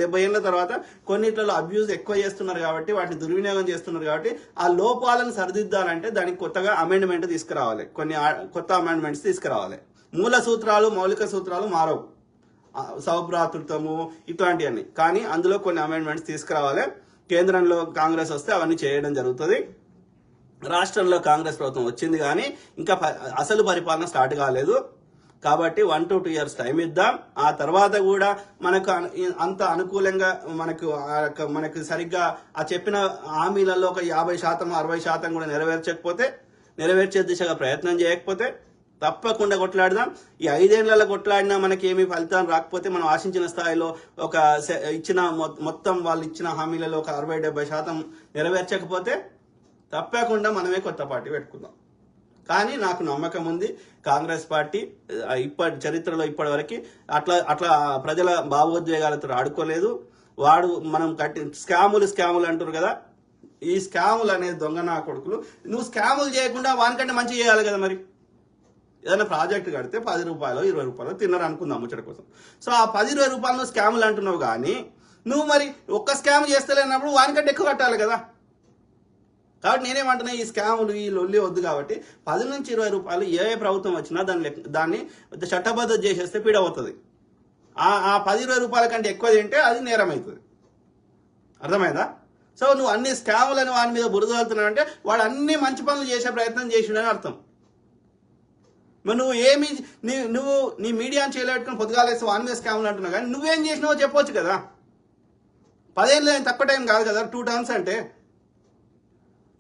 70 ఏళ్ల తర్వాత కొన్నిట్లలో అబ్యూజ్ ఎక్కువ చేస్తున్నారు కాబట్టి, వాటిని దుర్వినియోగం చేస్తున్నారు కాబట్టి ఆ లోపాలను సరిదిద్దాలంటే దానికి కొత్తగా అమెండ్మెంట్ తీసుకురావాలి, కొన్ని కొత్త అమెండ్మెంట్స్ తీసుకురావాలి. మూల సూత్రాలు మౌలిక సూత్రాలు మారవు, సౌభ్రాతృత్వము ఇట్లాంటివన్నీ, కానీ అందులో కొన్ని అమెండ్మెంట్స్ తీసుకురావాలి. కేంద్రంలో కాంగ్రెస్ వస్తే అవన్నీ చేయడం జరుగుతుంది. రాష్ట్రంలో కాంగ్రెస్ ప్రభుత్వం వచ్చింది కానీ ఇంకా అసలు పరిపాలన స్టార్ట్ కాలేదు కాబట్టి 1 to 2 years టైం ఇద్దాం. ఆ తర్వాత కూడా మనకు అంత అనుకూలంగా మనకు సరిగ్గా ఆ చెప్పిన హామీలలో ఒక 50% 60% కూడా నెరవేర్చే దిశగా ప్రయత్నం చేయకపోతే తప్పకుండా కొట్లాడదాం. ఈ 5 ఏళ్లలో కొట్లాడినా మనకి ఏమి ఫలితం రాకపోతే, మనం ఆశించిన స్థాయిలో ఒక ఇచ్చిన మొత్తం వాళ్ళు ఇచ్చిన హామీలలో ఒక 60-70% నెరవేర్చకపోతే తప్పకుండా మనమే కొత్త పార్టీ పెట్టుకుందాం. కానీ నాకు నమ్మకం ఉంది, కాంగ్రెస్ పార్టీ చరిత్రలో ఇప్పటి వరకు అట్లా అట్లా ప్రజల భావోద్వేగాలతో ఆడుకోలేదు. వాడు మనం స్కాములు అంటారు కదా, ఈ స్కాములు అనేది దొంగ నా కొడుకులు. నువ్వు స్కాములు చేయకుండా వానికంటే మంచి చేయాలి కదా. మరి ఏదైనా ప్రాజెక్ట్ కడితే 10 రూపాయలు 20 రూపాయలు తిన్నారు అనుకుందాం ముచ్చట కోసం. సో ఆ 10-20 రూపాయలు స్కాములు అంటున్నావు, కానీ నువ్వు మరి ఒక్క స్కామ్ చేస్తలేనప్పుడు వానికంటే ఎక్కువ కట్టాలి కదా. కాబట్టి నేనేమంటున్నా, ఈ స్కాములు ఈ లొల్లి వద్దు. కాబట్టి 10-20 రూపాయలు ఏ ప్రభుత్వం వచ్చినా దాన్ని చట్టబద్ధత చేసేస్తే పీడవుతుంది. ఆ 10-20 రూపాయల కంటే ఎక్కువ తింటే అది నేరం అవుతుంది. అర్థమైందా? సో నువ్వు అన్ని స్కాములని వాని మీద బురద వెళ్తున్నావు అంటే వాడు అన్ని మంచి పనులు చేసే ప్రయత్నం చేసిండని అర్థం. మరి నువ్వు నీ మీడియాని చేయలేట్టుకుని పొద్దుగాలేసి వాని మీద స్కాములు అంటున్నావు, కానీ నువ్వేం చేసినావో చెప్పొచ్చు కదా. 10 ఏళ్ళు తక్కువ టైం కాదు కదా 2 టర్మ్స్ అంటే.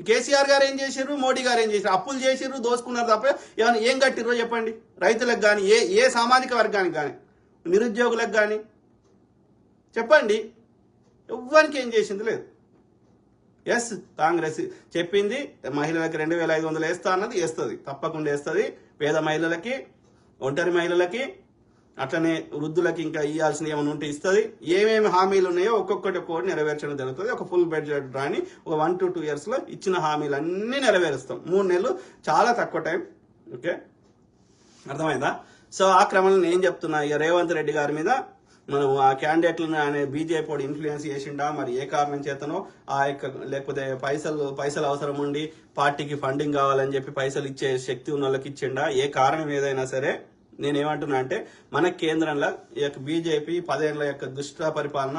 కేసీఆర్ గారు ఏం చేశారు, మోడీ గారు ఏం చేశారు? అప్పులు చేసిర్రు, దోసుకున్నారు తప్ప ఏమైనా ఏం కట్టిర్రో చెప్పండి. రైతులకు కానీ ఏ సామాజిక వర్గానికి కానీ నిరుద్యోగులకు కానీ చెప్పండి. ఎవ్వరికి ఏం చేసింది లేదు. ఎస్, కాంగ్రెస్ చెప్పింది మహిళలకి 2500 వేస్తా అన్నది, వేస్తుంది, తప్పకుండా వేస్తుంది. పేద మహిళలకి, ఒంటరి మహిళలకి, అట్లనే వృద్ధులకి ఇంకా ఇవ్వాల్సిన ఏమైనా ఉంటే ఇస్తుంది. ఏమేమి హామీలు ఉన్నాయో ఒక్కొక్కటి నెరవేర్చడం జరుగుతుంది. ఒక ఫుల్ బడ్జెట్ రాని ఒక 1 to 2 yearsలో ఇచ్చిన హామీలు అన్నీ నెరవేరుస్తాం. 3 నెలలు చాలా తక్కువ టైం. ఓకే, అర్థమైందా? సో ఆ క్రమంలో నేను చెప్తున్నా, ఇక రేవంత్ రెడ్డి గారి మీద మనం ఆ క్యాండిడేట్లను ఆయన బీజేపీ ఇన్ఫ్లుయెన్స్ చేసిండా, మరి ఏ కారణం చేతనో లేకపోతే పైసలు అవసరం ఉండి పార్టీకి ఫండింగ్ కావాలని చెప్పి పైసలు ఇచ్చే శక్తి ఉన్న వాళ్ళకి ఇచ్చిండా, ఏ కారణం ఏదైనా సరే నేనేమంటున్నా అంటే, మన కేంద్రంలో ఈ యొక్క బీజేపీ 10 ఏళ్ల యొక్క దుష్ట పరిపాలన,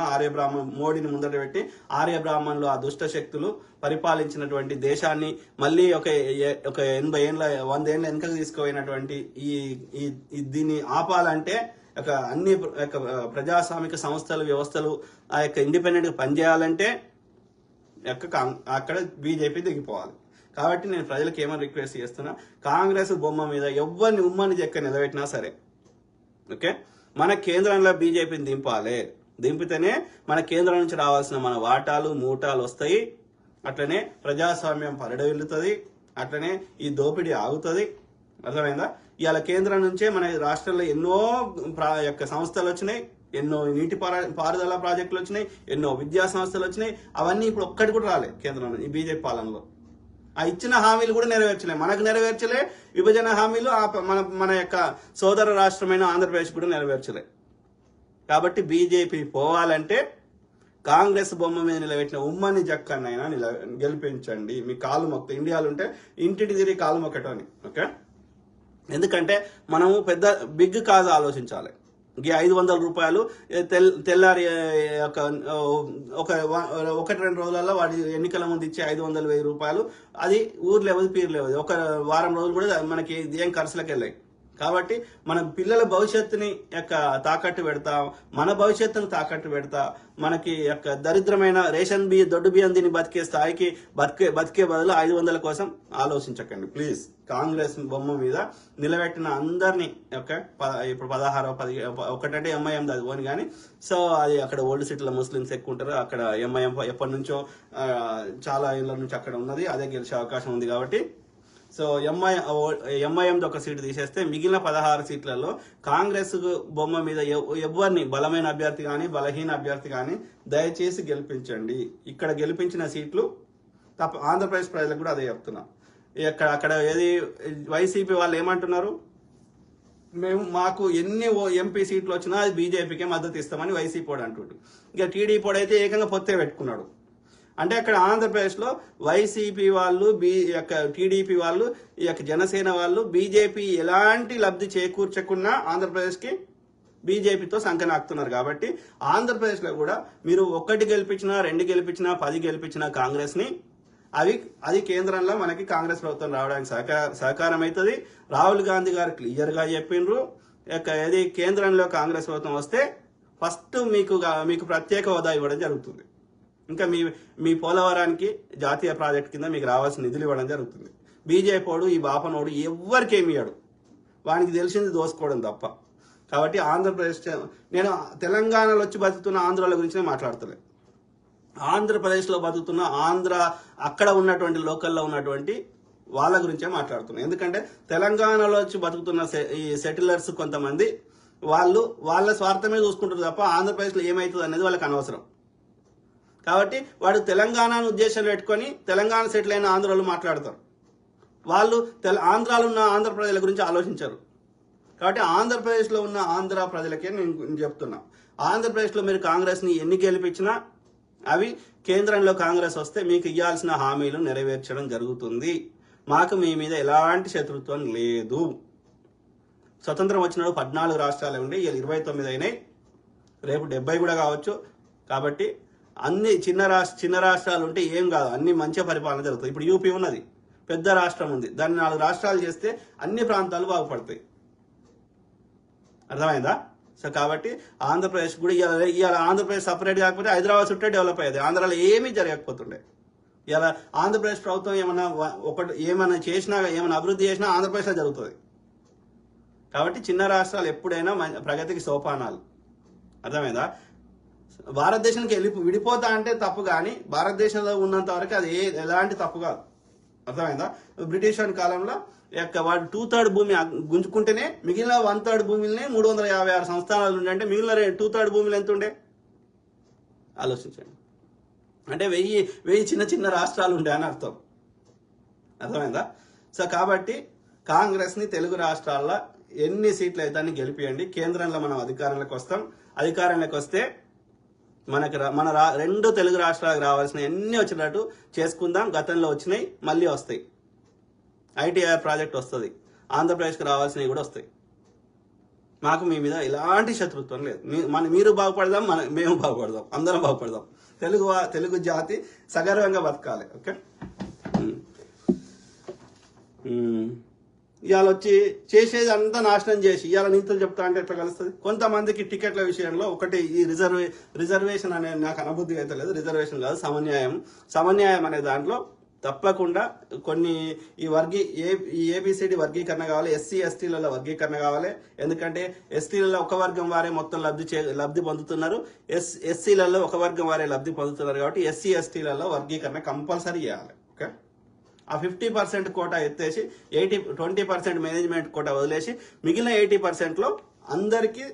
మోడీని ముందట పెట్టి ఆర్యబ్రాహ్మణులు ఆ దుష్ట శక్తులు పరిపాలించినటువంటి దేశాన్ని మళ్ళీ ఒక 80 ఏళ్ళ 100 ఏళ్ళ వెనుకకు తీసుకుపోయినటువంటి దీన్ని ఆపాలంటే అన్ని ప్రజాస్వామిక సంస్థలు వ్యవస్థలు ఆ యొక్క ఇండిపెండెంట్ గా పనిచేయాలంటే అక్కడ బీజేపీ దిగిపోవాలి. కాబట్టి నేను ప్రజలకు ఏమని రిక్వెస్ట్ చేస్తున్నా, కాంగ్రెస్ బొమ్మ మీద ఎవరిని ఉమ్మని చెక్క నిలబెట్టినా సరే, ఓకే, మన కేంద్రంలో బీజేపీని దింపితేనే మన కేంద్రం నుంచి రావాల్సిన మన వాటాలు మూటాలు వస్తాయి. అట్లనే ప్రజాస్వామ్యం పరిడవిల్లుతుంది, అట్లనే ఈ దోపిడీ ఆగుతుంది. అర్థమైందా? ఇవాళ కేంద్రం నుంచే మన రాష్ట్రంలో ఎన్నో యొక్క సంస్థలు వచ్చినాయి, ఎన్నో నీటి పారుదల ప్రాజెక్టులు వచ్చినాయి, ఎన్నో విద్యా సంస్థలు వచ్చినాయి. అవన్నీ ఇప్పుడు ఒక్కటి కూడా రాలే కేంద్రంలో ఈ బీజేపీ పాలనలో. ఆ ఇచ్చిన హామీలు కూడా నెరవేర్చలే, మనకు నెరవేర్చలే. విభజన హామీలు మన యొక్క సోదర రాష్ట్రమైన ఆంధ్రప్రదేశ్ కూడా నెరవేర్చలే. కాబట్టి బీజేపీ పోవాలంటే కాంగ్రెస్ బొమ్మ మీద నిలబెట్టిన ఉమ్మని జక్కన్నైనా గెలిపించండి. మీ కాలు మొక్క ఇండియాలో ఉంటే ఇంటికి తిరిగి కాలు మొక్కటని. ఓకే, ఎందుకంటే మనము పెద్ద బిగ్ కాజ్ ఆలోచించాలి. ఈ 500 రూపాయలు తెల్లారి ఒక 1-2 రోజులలో వాడి ఎన్నికల ముందు ఇచ్చే 500,000 రూపాయలు అది ఊరు లేవదు, పీరు లేవదు. ఒక వారం రోజులు కూడా మనకి ఏం ఖర్చులకు వెళ్ళాయి. కాబట్టి మన పిల్లల భవిష్యత్తుని తాకట్టు పెడతా, మన భవిష్యత్తును తాకట్టు పెడతా, మనకి దరిద్రమైన రేషన్ దొడ్డు బియ్యం తిని బతికే స్థాయికి బతికే బదులు 500 కోసం ఆలోచించకండి ప్లీజ్. కాంగ్రెస్ బొమ్మ మీద నిలబెట్టిన అందరినీ ఇప్పుడు 16 ఒకటంటే ఎంఐఎం అది పోని కానీ, సో అది అక్కడ ఓల్డ్ సిటీలో ముస్లిమ్స్ ఎక్కువ ఉంటారు. అక్కడ ఎంఐఎం ఎప్పటి నుంచో చాలా ఏళ్ళ నుంచి అక్కడ ఉన్నది, అదే గెలిచే అవకాశం ఉంది. కాబట్టి సో ఎంఐఎంతో ఒక సీటు తీసేస్తే మిగిలిన 16 సీట్లలో కాంగ్రెస్ బొమ్మ మీద ఎవరిని బలమైన అభ్యర్థి కానీ బలహీన అభ్యర్థి కానీ దయచేసి గెలిపించండి. ఇక్కడ గెలిపించిన సీట్లు ఆంధ్రప్రదేశ్ ప్రజలకు కూడా అదే చెప్తున్నా. అక్కడ ఏది వైసీపీ వాళ్ళు ఏమంటున్నారు, మాకు ఎన్ని ఎంపీ సీట్లు వచ్చినా అది బీజేపీకే మద్దతు ఇస్తామని వైసీపీ వాడు అంటుండు. ఇక టీడీపీ వాడు అయితే ఏకంగా పొత్తే పెట్టుకున్నాడు. అంటే అక్కడ ఆంధ్రప్రదేశ్లో వైసీపీ వాళ్ళు టీడీపీ వాళ్ళు జనసేన వాళ్ళు బీజేపీ ఎలాంటి లబ్ధి చేకూర్చకున్నా ఆంధ్రప్రదేశ్కి బీజేపీతో సంకనాకుతున్నారు. కాబట్టి ఆంధ్రప్రదేశ్లో కూడా మీరు 1 గెలిపించినా 2 గెలిపించినా 10 గెలిపించినా కాంగ్రెస్ని అది కేంద్రంలో మనకి కాంగ్రెస్ ప్రభుత్వం రావడానికి సహకారం అవుతుంది. రాహుల్ గాంధీ గారు క్లియర్గా చెప్పిండ్రు, ఏది కేంద్రంలో కాంగ్రెస్ ప్రభుత్వం వస్తే ఫస్ట్ మీకు ప్రత్యేక హోదా ఇవ్వడం జరుగుతుంది. ఇంకా మీ పోలవరానికి జాతీయ ప్రాజెక్ట్ కింద మీకు రావాల్సిన నిధులు ఇవ్వడం జరుగుతుంది. బీజేపీ వాడు ఈ బాపనోడు ఎవ్వరికేమి ఇవ్వడు. వానికి తెలిసింది దోసుకోవడం తప్ప. కాబట్టి ఆంధ్రప్రదేశ్, నేను తెలంగాణలో వచ్చి బతుకుతున్న ఆంధ్రాల గురించి మాట్లాడతలే, ఆంధ్రప్రదేశ్లో బతుకుతున్న అక్కడ ఉన్నటువంటి లోకల్లో ఉన్నటువంటి వాళ్ళ గురించే మాట్లాడుతున్నాను. ఎందుకంటే తెలంగాణలో వచ్చి బతుకుతున్న ఈ సెటిలర్స్ కొంతమంది వాళ్ళ స్వార్థమే చూసుకుంటారు తప్ప ఆంధ్రప్రదేశ్లో ఏమవుతుంది అనేది వాళ్ళకి అనవసరం. కాబట్టి వాడు తెలంగాణను ఉద్దేశం పెట్టుకొని తెలంగాణ సెటిల్ అయిన ఆంధ్రాలో మాట్లాడతారు. వాళ్ళు ఆంధ్రాలో ఉన్న ఆంధ్ర ప్రజల గురించి ఆలోచించారు. కాబట్టి ఆంధ్రప్రదేశ్లో ఉన్న ఆంధ్ర ప్రజలకే నేను చెప్తున్నా, ఆంధ్రప్రదేశ్లో మీరు కాంగ్రెస్ని ఎన్ని గెలిపించినా అవి కేంద్రంలో కాంగ్రెస్ వస్తే మీకు ఇవ్వాల్సిన హామీలు నెరవేర్చడం జరుగుతుంది. మాకు మీ మీద ఎలాంటి శత్రుత్వం లేదు. స్వతంత్రం వచ్చినప్పుడు 14 రాష్ట్రాలు ఉండి 29 అయినాయి, రేపు 70 కూడా కావచ్చు. కాబట్టి అన్ని చిన్న రాష్ట్రాలు ఉంటే ఏం కాదు, అన్ని మంచిగా పరిపాలన జరుగుతుంది. ఇప్పుడు యూపీ ఉన్నది, పెద్ద రాష్ట్రం ఉంది, దాన్ని 4 రాష్ట్రాలు చేస్తే అన్ని ప్రాంతాలు బాగుపడతాయి. అర్థమైందా? సో కాబట్టి ఆంధ్రప్రదేశ్ కూడా ఇవాళ ఆంధ్రప్రదేశ్ సపరేట్ కాకపోతే హైదరాబాద్ చుట్టే డెవలప్ అయ్యేది, ఆంధ్రాలో ఏమీ జరగకపోతుండే. ఇలా ఆంధ్రప్రదేశ్ ప్రభుత్వం ఏమైనా చేసినా, ఏమైనా అభివృద్ధి చేసినా ఆంధ్రప్రదేశ్లో జరుగుతుంది. కాబట్టి చిన్న రాష్ట్రాలు ఎప్పుడైనా ప్రగతికి సోపానాలు. అర్థమైందా? భారతదేశానికి విడిపోతా అంటే తప్పు, కానీ భారతదేశంలో ఉన్నంత వరకు అది ఎలాంటి తప్పు కాదు. అర్థమైందా? బ్రిటిష్ కాలంలో వాడు 2/3 భూమి గుంజుకుంటేనే మిగిలిన 1/3 భూమిని 356 సంస్థానాలు ఉండే, అంటే మిగిలిన 2/3 భూములు ఎంత ఉండే ఆలోచించండి. అంటే 1000 చిన్న రాష్ట్రాలు ఉండే అని అర్థం. అర్థమైందా? సో కాబట్టి కాంగ్రెస్ని తెలుగు రాష్ట్రాల్లో ఎన్ని సీట్లు అయితే అన్ని గెలిపియండి. కేంద్రంలో మనం అధికారంలోకి వస్తాం. అధికారంలోకి వస్తే మన 2 తెలుగు రాష్ట్రాలకు రావాల్సిన ఎన్ని వచ్చినట్టు చేసుకుందాం. గతంలో వచ్చినాయి, మళ్ళీ వస్తాయి. ITR ప్రాజెక్ట్ వస్తుంది, ఆంధ్రప్రదేశ్కి రావాల్సినవి కూడా వస్తాయి. మాకు మీ మీద ఎలాంటి శత్రుత్వం లేదు. మీరు బాగుపడదాం, మేము బాగుపడదాం, అందరం బాగుపడదాం. తెలుగు జాతి సగర్వంగా బతకాలి. ఓకే, ఇవాళ వచ్చి చేసేది అంతా నాశనం చేసి ఇవాళ నీతులు చెప్తా అంటే ఎట్లా కలుస్తుంది? కొంతమందికి టికెట్ల విషయంలో ఒకటి ఈ రిజర్వేషన్ అనే నాకు అనుభూతి అయితే లేదు. రిజర్వేషన్ కాదు, సమన్యాయం అనే దాంట్లో తప్పకుండా కొన్ని ఈ ABCD వర్గీకరణ కావాలి, SC STలలో వర్గీకరణ కావాలి. ఎందుకంటే STలలో ఒక వర్గం వారే మొత్తం లబ్ధి పొందుతున్నారు, SCలలో ఒక వర్గం వారే లబ్ధి పొందుతున్నారు. కాబట్టి SC STలలో వర్గీకరణ కంపల్సరీ చేయాలి. ఓకే, ఆ 50% కోటా ఎత్తేసి 20% మేనేజ్మెంట్ కోటా వదిలేసి మిగిలిన 80%లో అందరికీ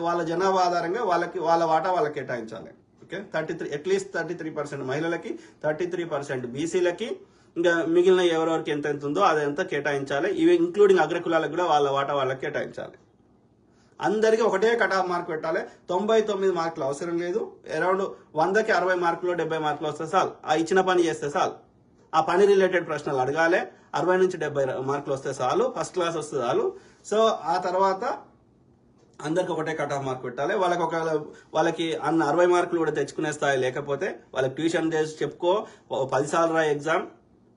వాళ్ళ జనాభా ఆధారంగా వాళ్ళ వాటా వాళ్ళకి కేటాయించాలి. ఓకే, అట్లీస్ట్ 33% మహిళలకి, 33% బీసీలకి, ఇంకా మిగిలిన ఎవరెవరికి ఎంత ఉందో అదంతా కేటాయించాలి. ఇవి ఇంక్లూడింగ్ అగ్రకులాలకు కూడా వాళ్ళ వాటా వాళ్ళకి కేటాయించాలి. అందరికీ ఒకటే కట్ ఆఫ్ మార్క్ పెట్టాలి. 99 మార్కులు అవసరం లేదు. అరౌండ్ 100కి 60 మార్కులు 70 మార్కులు వస్తే చాలు. ఆ ఇచ్చిన పని చేస్తే చాలు. ఆ పని రిలేటెడ్ ప్రశ్నలు అడగాలి. 60 నుంచి 70 మార్కులు వస్తే చాలు, ఫస్ట్ క్లాస్ వస్తే చాలు. సో ఆ తర్వాత అందరికి ఒకటే కట్ ఆఫ్ మార్క్ పెట్టాలి. వాళ్ళకి 60 మార్కులు కూడా తెచ్చుకునే స్థాయి లేకపోతే వాళ్ళకి ట్యూషన్ చేసి చెప్పుకో, 10 సార్లు రాయి ఎగ్జామ్,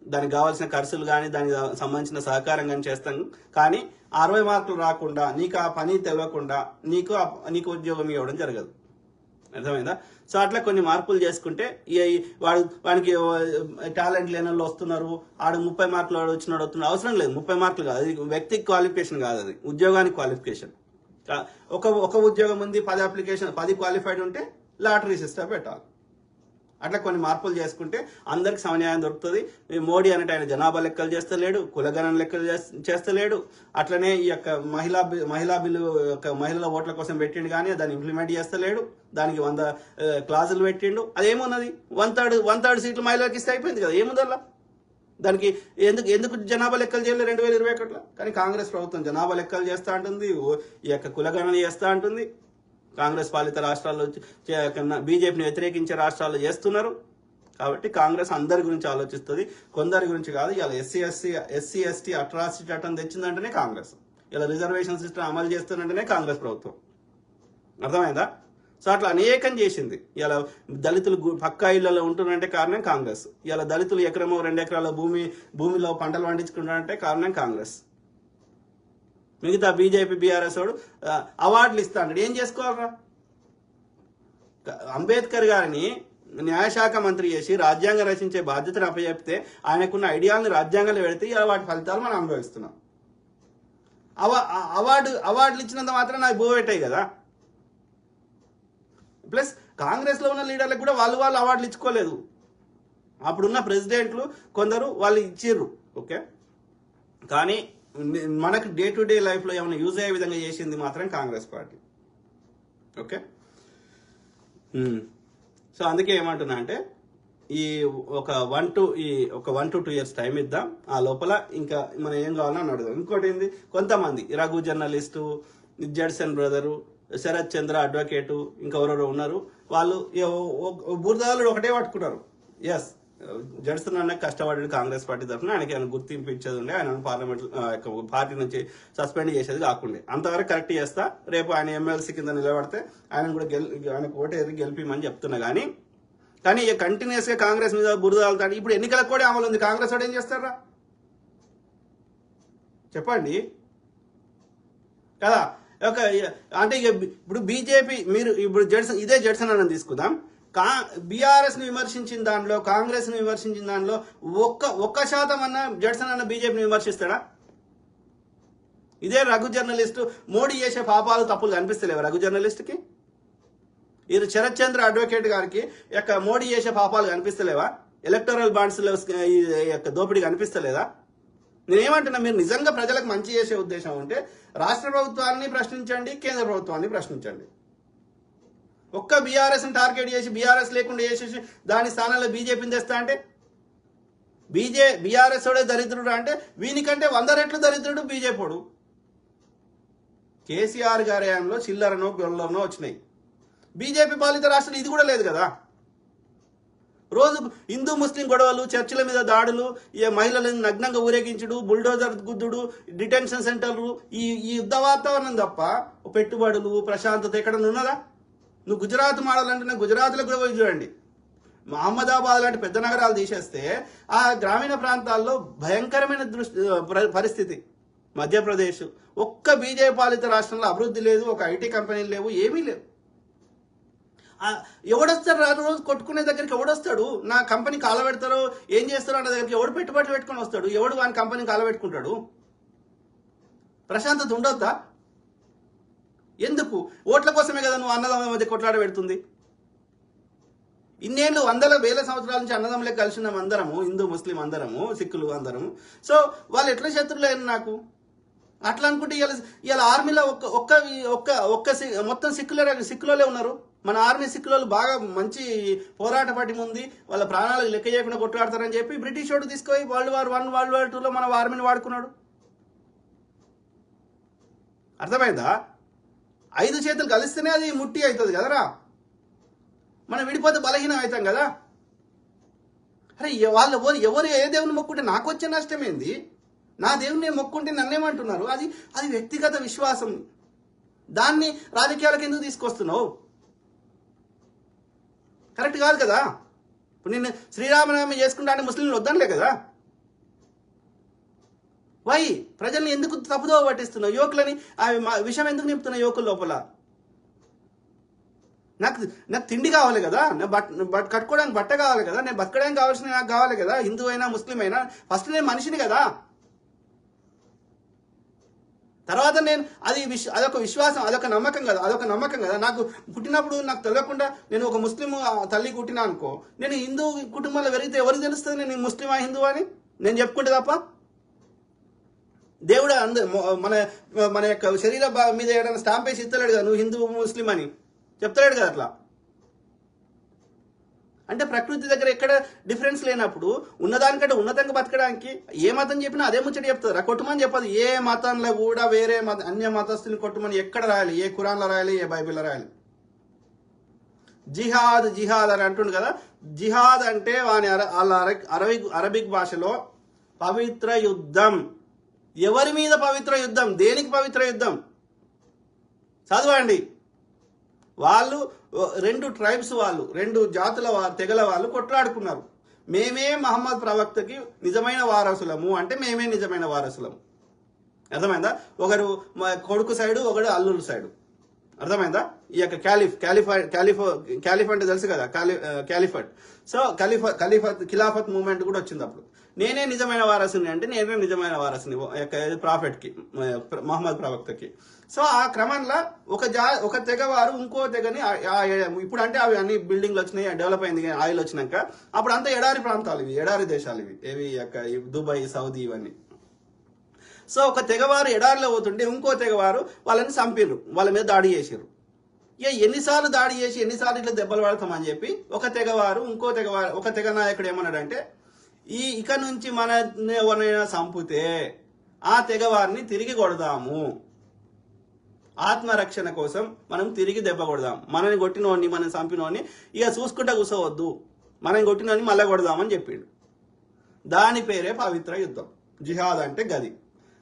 దానికి కావాల్సిన ఖర్చులు కానీ దానికి సంబంధించిన సహకారం కానీ చేస్తాం. కానీ 60 మార్కులు రాకుండా, నీకు ఆ పని తెలియకుండా నీకు ఉద్యోగం ఇవ్వడం జరగదు. అర్థమైందా? సో అట్లా కొన్ని మార్పులు చేసుకుంటే వానికి టాలెంట్ లేని వాళ్ళు వస్తున్నారు, 30 మార్కులు వచ్చినాడు వస్తున్నాడు, అవసరం లేదు. 30 మార్కులు కాదు, అది వ్యక్తికి క్వాలిఫికేషన్ కాదు, అది ఉద్యోగానికి క్వాలిఫికేషన్. ఒక ఉద్యోగం ఉంది, 10 క్వాలిఫైడ్ ఉంటే లాటరీ సిస్టమ్ పెట్టాలి. అట్లా కొన్ని మార్పులు చేసుకుంటే అందరికి సమన్యాయం దొరుకుతుంది. మోడీ అనేట ఆయన జనాభా లెక్కలు చేస్తలేడు, కులగణన లెక్కలు చేస్తలేడు. అట్లనే ఈ యొక్క మహిళా బిల్లు మహిళల ఓట్ల కోసం పెట్టిండు, కానీ దాన్ని ఇంప్లిమెంట్ చేస్తలేడు. దానికి 100 క్లాజులు పెట్టిండు. అదేమున్నది? 1/3 సీట్లు మహిళలకు ఇస్తే అయిపోయింది కదా, ఏముందల్లా? దానికి ఎందుకు జనాభా లెక్కలు చేయలేదు 2021లో? కానీ కాంగ్రెస్ ప్రభుత్వం జనాభా లెక్కలు చేస్తూ ఉంటుంది, ఈ యొక్క కులగణన చేస్తూ ఉంటుంది. కాంగ్రెస్ పాలిత రాష్ట్రాల్లో బీజేపీని వ్యతిరేకించే రాష్ట్రాల్లో చేస్తున్నారు. కాబట్టి కాంగ్రెస్ అందరి గురించి ఆలోచిస్తుంది, కొందరి గురించి కాదు. ఇలా ఎస్సీ ఎస్టీ అట్రాసిటీ చట్టం తెచ్చిందంటేనే కాంగ్రెస్, ఇలా రిజర్వేషన్ సిస్టమ్ అమలు చేస్తుందంటేనే కాంగ్రెస్ ప్రభుత్వం. అర్థమైందా? సో అట్లా అనేకం చేసింది. ఇలా దళితులు పక్కా ఇళ్లలో ఉంటున్నారంటే కారణం కాంగ్రెస్. ఇలా దళితులు 1 ఎకరమో 2 ఎకరాల భూమిలో పంటలు పండించుకుంటారంటే కారణం కాంగ్రెస్. మిగతా బీజేపీ బీఆర్ఎస్ వాడు అవార్డులు ఇస్తాడు, ఏం చేసుకోవాలరా? అంబేద్కర్ గారిని న్యాయశాఖ మంత్రి చేసి రాజ్యాంగం రచించే బాధ్యతను అప్పచెప్తే ఆయనకున్న ఐడియాలను రాజ్యాంగంలో పెడితే ఇలా వాటి ఫలితాలు మనం అనుభవిస్తున్నాం. అవార్డులు ఇచ్చినంత మాత్రం నాకు బోవెట్టాయి కదా. ప్లస్ కాంగ్రెస్లో ఉన్న లీడర్లకు కూడా వాళ్ళు అవార్డులు ఇచ్చుకోలేదు. అప్పుడున్న ప్రెసిడెంట్లు కొందరు వాళ్ళు ఇచ్చిర్రు, ఓకే. కానీ మనకు డే టు డే లైఫ్లో ఏమైనా యూజ్ అయ్యే విధంగా చేసింది మాత్రం కాంగ్రెస్ పార్టీ, ఓకే. సో అందుకే ఏమంటున్నా అంటే ఈ ఒక 1 to 2 years టైం ఇద్దాం. ఆ లోపల ఇంకా మనం ఏం కావాలని అని అడుగుదాం. ఇంకోటి ఏంది, కొంతమంది Raghu journalist, Judson brother, Sharath Chandra advocate, ఇంకా ఎవరెవరో ఉన్నారు, వాళ్ళు బురదాలు ఒకటే పట్టుకున్నారు. ఎస్, జడ్సన్ అన్న కష్టపడ్డాడు కాంగ్రెస్ పార్టీ తరఫున, ఆయన గుర్తింపు ఇచ్చేది ఉండే, ఆయన పార్లమెంట్ పార్టీ నుంచి సస్పెండ్ చేసేది కాకుండా అంతవరకు కరెక్ట్ చేస్తా. రేపు ఆయన ఎమ్మెల్సీ కింద నిలబడితే ఆయన కూడా ఆయనకు ఓటేది గెలిపిమని చెప్తున్నా. కానీ ఇక కంటిన్యూస్ గా కాంగ్రెస్ మీద బురదాలుతాడు. ఇప్పుడు ఎన్నికలకు కూడా అమలు ఉంది, కాంగ్రెస్ వాడు ఏం చేస్తారా చెప్పండి కదా. అంటే ఇక ఇప్పుడు బీజేపీ, మీరు ఇప్పుడు ఇదే జడ్సన్ అన్న తీసుకుందాం, బీఆర్ఎస్ ని విమర్శించిన దానిలో, కాంగ్రెస్ ని విమర్శించిన దానిలో 1% అన్న జడ్సన్ అన్న బీజేపీని విమర్శిస్తాడా? ఇదే రఘు జర్నలిస్టు మోడీ చేసే పాపాలు తప్పులు కనిపిస్తలేవు రఘు జర్నలిస్ట్కి? ఇది శరత్ చంద్ర అడ్వకేట్ గారికి మోడీ చేసే పాపాలు కనిపిస్తలేవా? ఎలక్టోరల్ బాండ్స్ దోపిడీ కనిపిస్తలేదా? నేనేమంటున్నా, మీరు నిజంగా ప్రజలకు మంచి చేసే ఉద్దేశం ఉంటే రాష్ట్ర ప్రభుత్వాన్ని ప్రశ్నించండి, కేంద్ర ప్రభుత్వాన్ని ప్రశ్నించండి. ఒక్క బీఆర్ఎస్ని టార్గెట్ చేసి బీఆర్ఎస్ లేకుండా చేసేసి దాని స్థానంలో బీజేపీని తెస్తా అంటే బీఆర్ఎస్ ఓడే దరిద్రుడు అంటే వీనికంటే 100 రెట్లు దరిద్రుడు బీజేపీడు. కేసీఆర్ గారి హయాంలో చిల్లరనో గొల్లరనో వచ్చినాయి. బీజేపీ పాలిత రాష్ట్రాలు ఇది కూడా లేదు కదా. రోజు హిందూ ముస్లిం గొడవలు, చర్చిల మీద దాడులు, మహిళలను నగ్నంగా ఊరేగించుడు, బుల్డోజర్ గుద్దుడు, డిటెన్షన్ సెంటర్లు, ఈ యుద్ధ వాతావరణం తప్ప పెట్టుబడులు, ప్రశాంతత ఎక్కడన్నా ఉన్నదా? నువ్వు గుజరాత్ మోడల్ అంటే గుజరాత్లో కూడా పోయి చూడండి. అహ్మదాబాద్ లాంటి పెద్ద నగరాలు తీసేస్తే ఆ గ్రామీణ ప్రాంతాల్లో భయంకరమైన పరిస్థితి. మధ్యప్రదేశ్, ఒక్క బీజేపీ పాలిత రాష్ట్రంలో అభివృద్ధి లేదు, ఒక ఐటీ కంపెనీలు లేవు, ఏమీ లేవు. ఎవడొస్తాడు రోజు కొట్టుకునే దగ్గరికి? ఎవడొస్తాడు? నా కంపెనీ కాలబెడతారో ఏం చేస్తారో అన్న దగ్గరికి ఎవడు పెట్టుబడులు పెట్టుకొని వస్తాడు? ఎవడు వాని కంపెనీ కాలబెట్టుకుంటాడు? ప్రశాంతత ఉండొద్దా? ఎందుకు? ఓట్ల కోసమే కదా నువ్వు అన్నదమ్ముల మధ్య కొట్లాడ పెడుతుంది. ఇన్నేళ్ళు 100,000 సంవత్సరాల నుంచి అన్నదమ్ములే కలిసి ఉన్నాం అందరము, హిందూ ముస్లిం అందరము, సిక్కులు అందరము. సో వాళ్ళు ఎట్లా శత్రువులైన నాకు? అట్లా అనుకుంటే ఇవాళ ఆర్మీలో మొత్తం సిక్కులోనే ఉన్నారు. మన ఆర్మీ సిక్కులు బాగా మంచి పోరాట పటిమ ఉంది, వాళ్ళ ప్రాణాలకు లెక్క చేయకుండా కొట్లాడతారని చెప్పి బ్రిటిష్ వాడు తీసుకొని World War I, World War II మన ఆర్మీని వాడుకున్నాడు. అర్థమైందా? 5 చేతులు కలిస్తేనే అది ముట్టి అవుతుంది కదరా. మనం విడిపోతే బలహీనం అవుతాం కదా. అరే ఎవరు ఏ దేవుని మొక్కుంటే నాకు వచ్చే నష్టం ఏంది? నా దేవుని మొక్కుంటే నన్నేమంటున్నారు? అది వ్యక్తిగత విశ్వాసం. దాన్ని రాజకీయాలకు ఎందుకు తీసుకొస్తున్నావు? కరెక్ట్ కాదు కదా. ఇప్పుడు నేను శ్రీరామనవమి చేసుకుంటా అంటే ముస్లింలు వద్దనలే కదా. వై ప్రజల్ని ఎందుకు తప్పుదో పట్టిస్తున్నావు? యువకులని విషయం ఎందుకు నింపుతున్నావు యువకుల లోపల? నాకు తిండి కావాలి కదా, కట్టుకోవడానికి బట్ట కావాలి కదా, నేను బతకడానికి కావాల్సిన నాకు కావాలి కదా. హిందూ అయినా ముస్లిం అయినా ఫస్ట్ నేను మనిషిని కదా. తర్వాత నేను అదొక విశ్వాసం, అదొక నమ్మకం కదా. నాకు పుట్టినప్పుడు నాకు తెలియకుండా నేను ఒక ముస్లిం తల్లి పుట్టినా అనుకో, నేను హిందూ కుటుంబంలో పెరిగితే ఎవరికి తెలుస్తుంది నేను ముస్లిమా హిందూ అని? నేను చెప్పుకుంటే తప్ప దేవుడు మన యొక్క శరీర మీద ఏదైనా స్టాంప్ వేసి ఇస్తలేడు కదా నువ్వు హిందూ ముస్లిం అని, చెప్తలేడు కదా అట్లా. అంటే ప్రకృతి దగ్గర ఎక్కడ డిఫరెన్స్ లేనప్పుడు ఉన్నదానికంటే ఉన్నతంగా బతకడానికి ఏ మతం చెప్పినా అదే ముచ్చట చెప్తారు. కొట్టుమని చెప్పదు. ఏ మతంలో కూడా వేరే అన్య మతస్థుని కొట్టుమని ఎక్కడ రాయాలి? ఏ ఖురాన్లో రాయాలి? ఏ బైబిల్లో రాయాలి? జిహాద్ అని అంటుండు కదా. జిహాద్ అంటే వాని అరబిక్ భాషలో పవిత్ర యుద్ధం. ఎవరి మీద పవిత్ర యుద్ధం? దేనికి పవిత్ర యుద్ధం? చదవండి. వాళ్ళు 2 ట్రైబ్స్ వాళ్ళు, 2 జాతుల తెగల వాళ్ళు కొట్లాడుకున్నారు. మేమే మహమ్మద్ ప్రవక్తకి నిజమైన వారసులము అంటే మేమే నిజమైన వారసులము. అర్థమైందా? ఒకరు కొడుకు సైడు, ఒకడు అల్లుల సైడు. అర్థమైందా? ఈ యొక్క క్యాలిఫ్ అంటే తెలుసు కదా, క్యాలిఫట్. సో ఖిలాఫత్ మూవ్మెంట్ కూడా వచ్చింది అప్పుడు. నేనే నిజమైన వారసుని అంటే నేనే నిజమైన వారసుని ప్రాఫెట్కి, మహమ్మద్ ప్రవక్తకి. సో ఆ క్రమంలో ఒక తెగవారు ఇంకో తెగని ఇప్పుడు అంటే అవి అన్ని బిల్డింగ్లు వచ్చినాయి, డెవలప్ అయింది, ఆయిల్ వచ్చినాక అప్పుడు అంతా ఎడారి ప్రాంతాలు ఇవి, ఎడారి దేశాలు ఇవి, ఏవి దుబాయ్, సౌదీ ఇవన్నీ. సో ఒక తెగవారు ఎడారిలో పోతుంటే ఇంకో తెగవారు వాళ్ళని చంపిర్రు, వాళ్ళ మీద దాడి చేసిర్రు. ఇక ఎన్నిసార్లు దాడి చేసి ఎన్నిసార్లు ఇట్లా దెబ్బలు పడతామని చెప్పి ఒక తెగవారు ఒక తెగ నాయకుడు ఏమన్నాడంటే, ఇక నుంచి మన ఎవరినైనా చంపితే ఆ తెగవారిని తిరిగి కొడదాము, ఆత్మరక్షణ కోసం మనం తిరిగి దెబ్బ కొడదాం, మనని కొట్టినోడిని మనం చంపినోడిని ఇక చూసుకుంటా కూర్చోవద్దు, మనం కొట్టినోడిని మళ్ళా కొడదామని చెప్పిండు. దాని పేరే పవిత్ర యుద్ధం. జిహాద్ అంటే గది.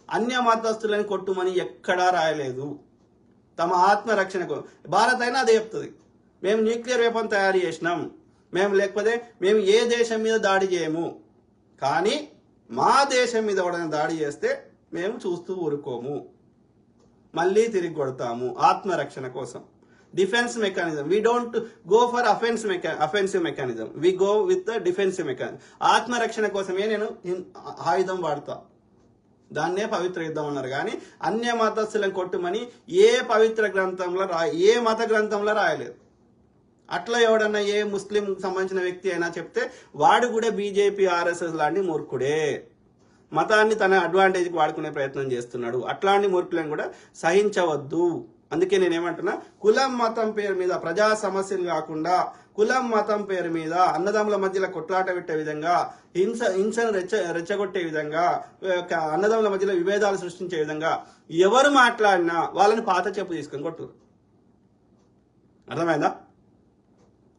అన్య మతస్థులని కొట్టుమని ఎక్కడా రాయలేదు. తమ ఆత్మరక్షణకు భారత్ అయినా అదే చెప్తుంది, మేము న్యూక్లియర్ వెపన్ తయారు చేసినాం, లేకపోతే మేము ఏ దేశం మీద దాడి చేయము, కానీ మా దేశం మీద ఎవడైనా దాడి చేస్తే మేము చూస్తూ ఊరుకోము, మళ్ళీ తిరిగి కొడతాము, ఆత్మరక్షణ కోసం. Defence mechanism. We don't go for offensive mechanism, we go with the defensive mechanism. ఆత్మరక్షణ కోసమే నేను ఆయుధం వాడతా, దాన్నే పవిత్ర యుద్ధం అన్నారు. కానీ అన్య మతస్థులను కొట్టుమని ఏ పవిత్ర గ్రంథంలో ఏ మత గ్రంథంలో రాయలేదు. అట్లా ఎవడన్నా ఏ ముస్లిం సంబంధించిన వ్యక్తి అయినా చెప్తే వాడు కూడా బీజేపీ, ఆర్ఎస్ఎస్ లాంటి మూర్ఖుడే, మతాన్ని తన అడ్వాంటేజ్కి వాడుకునే ప్రయత్నం చేస్తున్నాడు. అట్లాంటి మూర్ఖులను కూడా సహించవద్దు. అందుకే నేనేమంటున్నా, కులం మతం పేరు మీద ప్రజా సమస్యలు కాకుండా కులం మతం పేరు మీద అన్నదమ్ముల మధ్యలో కొట్లాట పెట్టే విధంగా, హింసను రెచ్చగొట్టే విధంగా, అన్నదమ్ముల మధ్యలో విభేదాలు సృష్టించే విధంగా ఎవరు మాట్లాడినా వాళ్ళని పాత చెప్పు తీసుకొని కొట్టు. అర్థమైందా?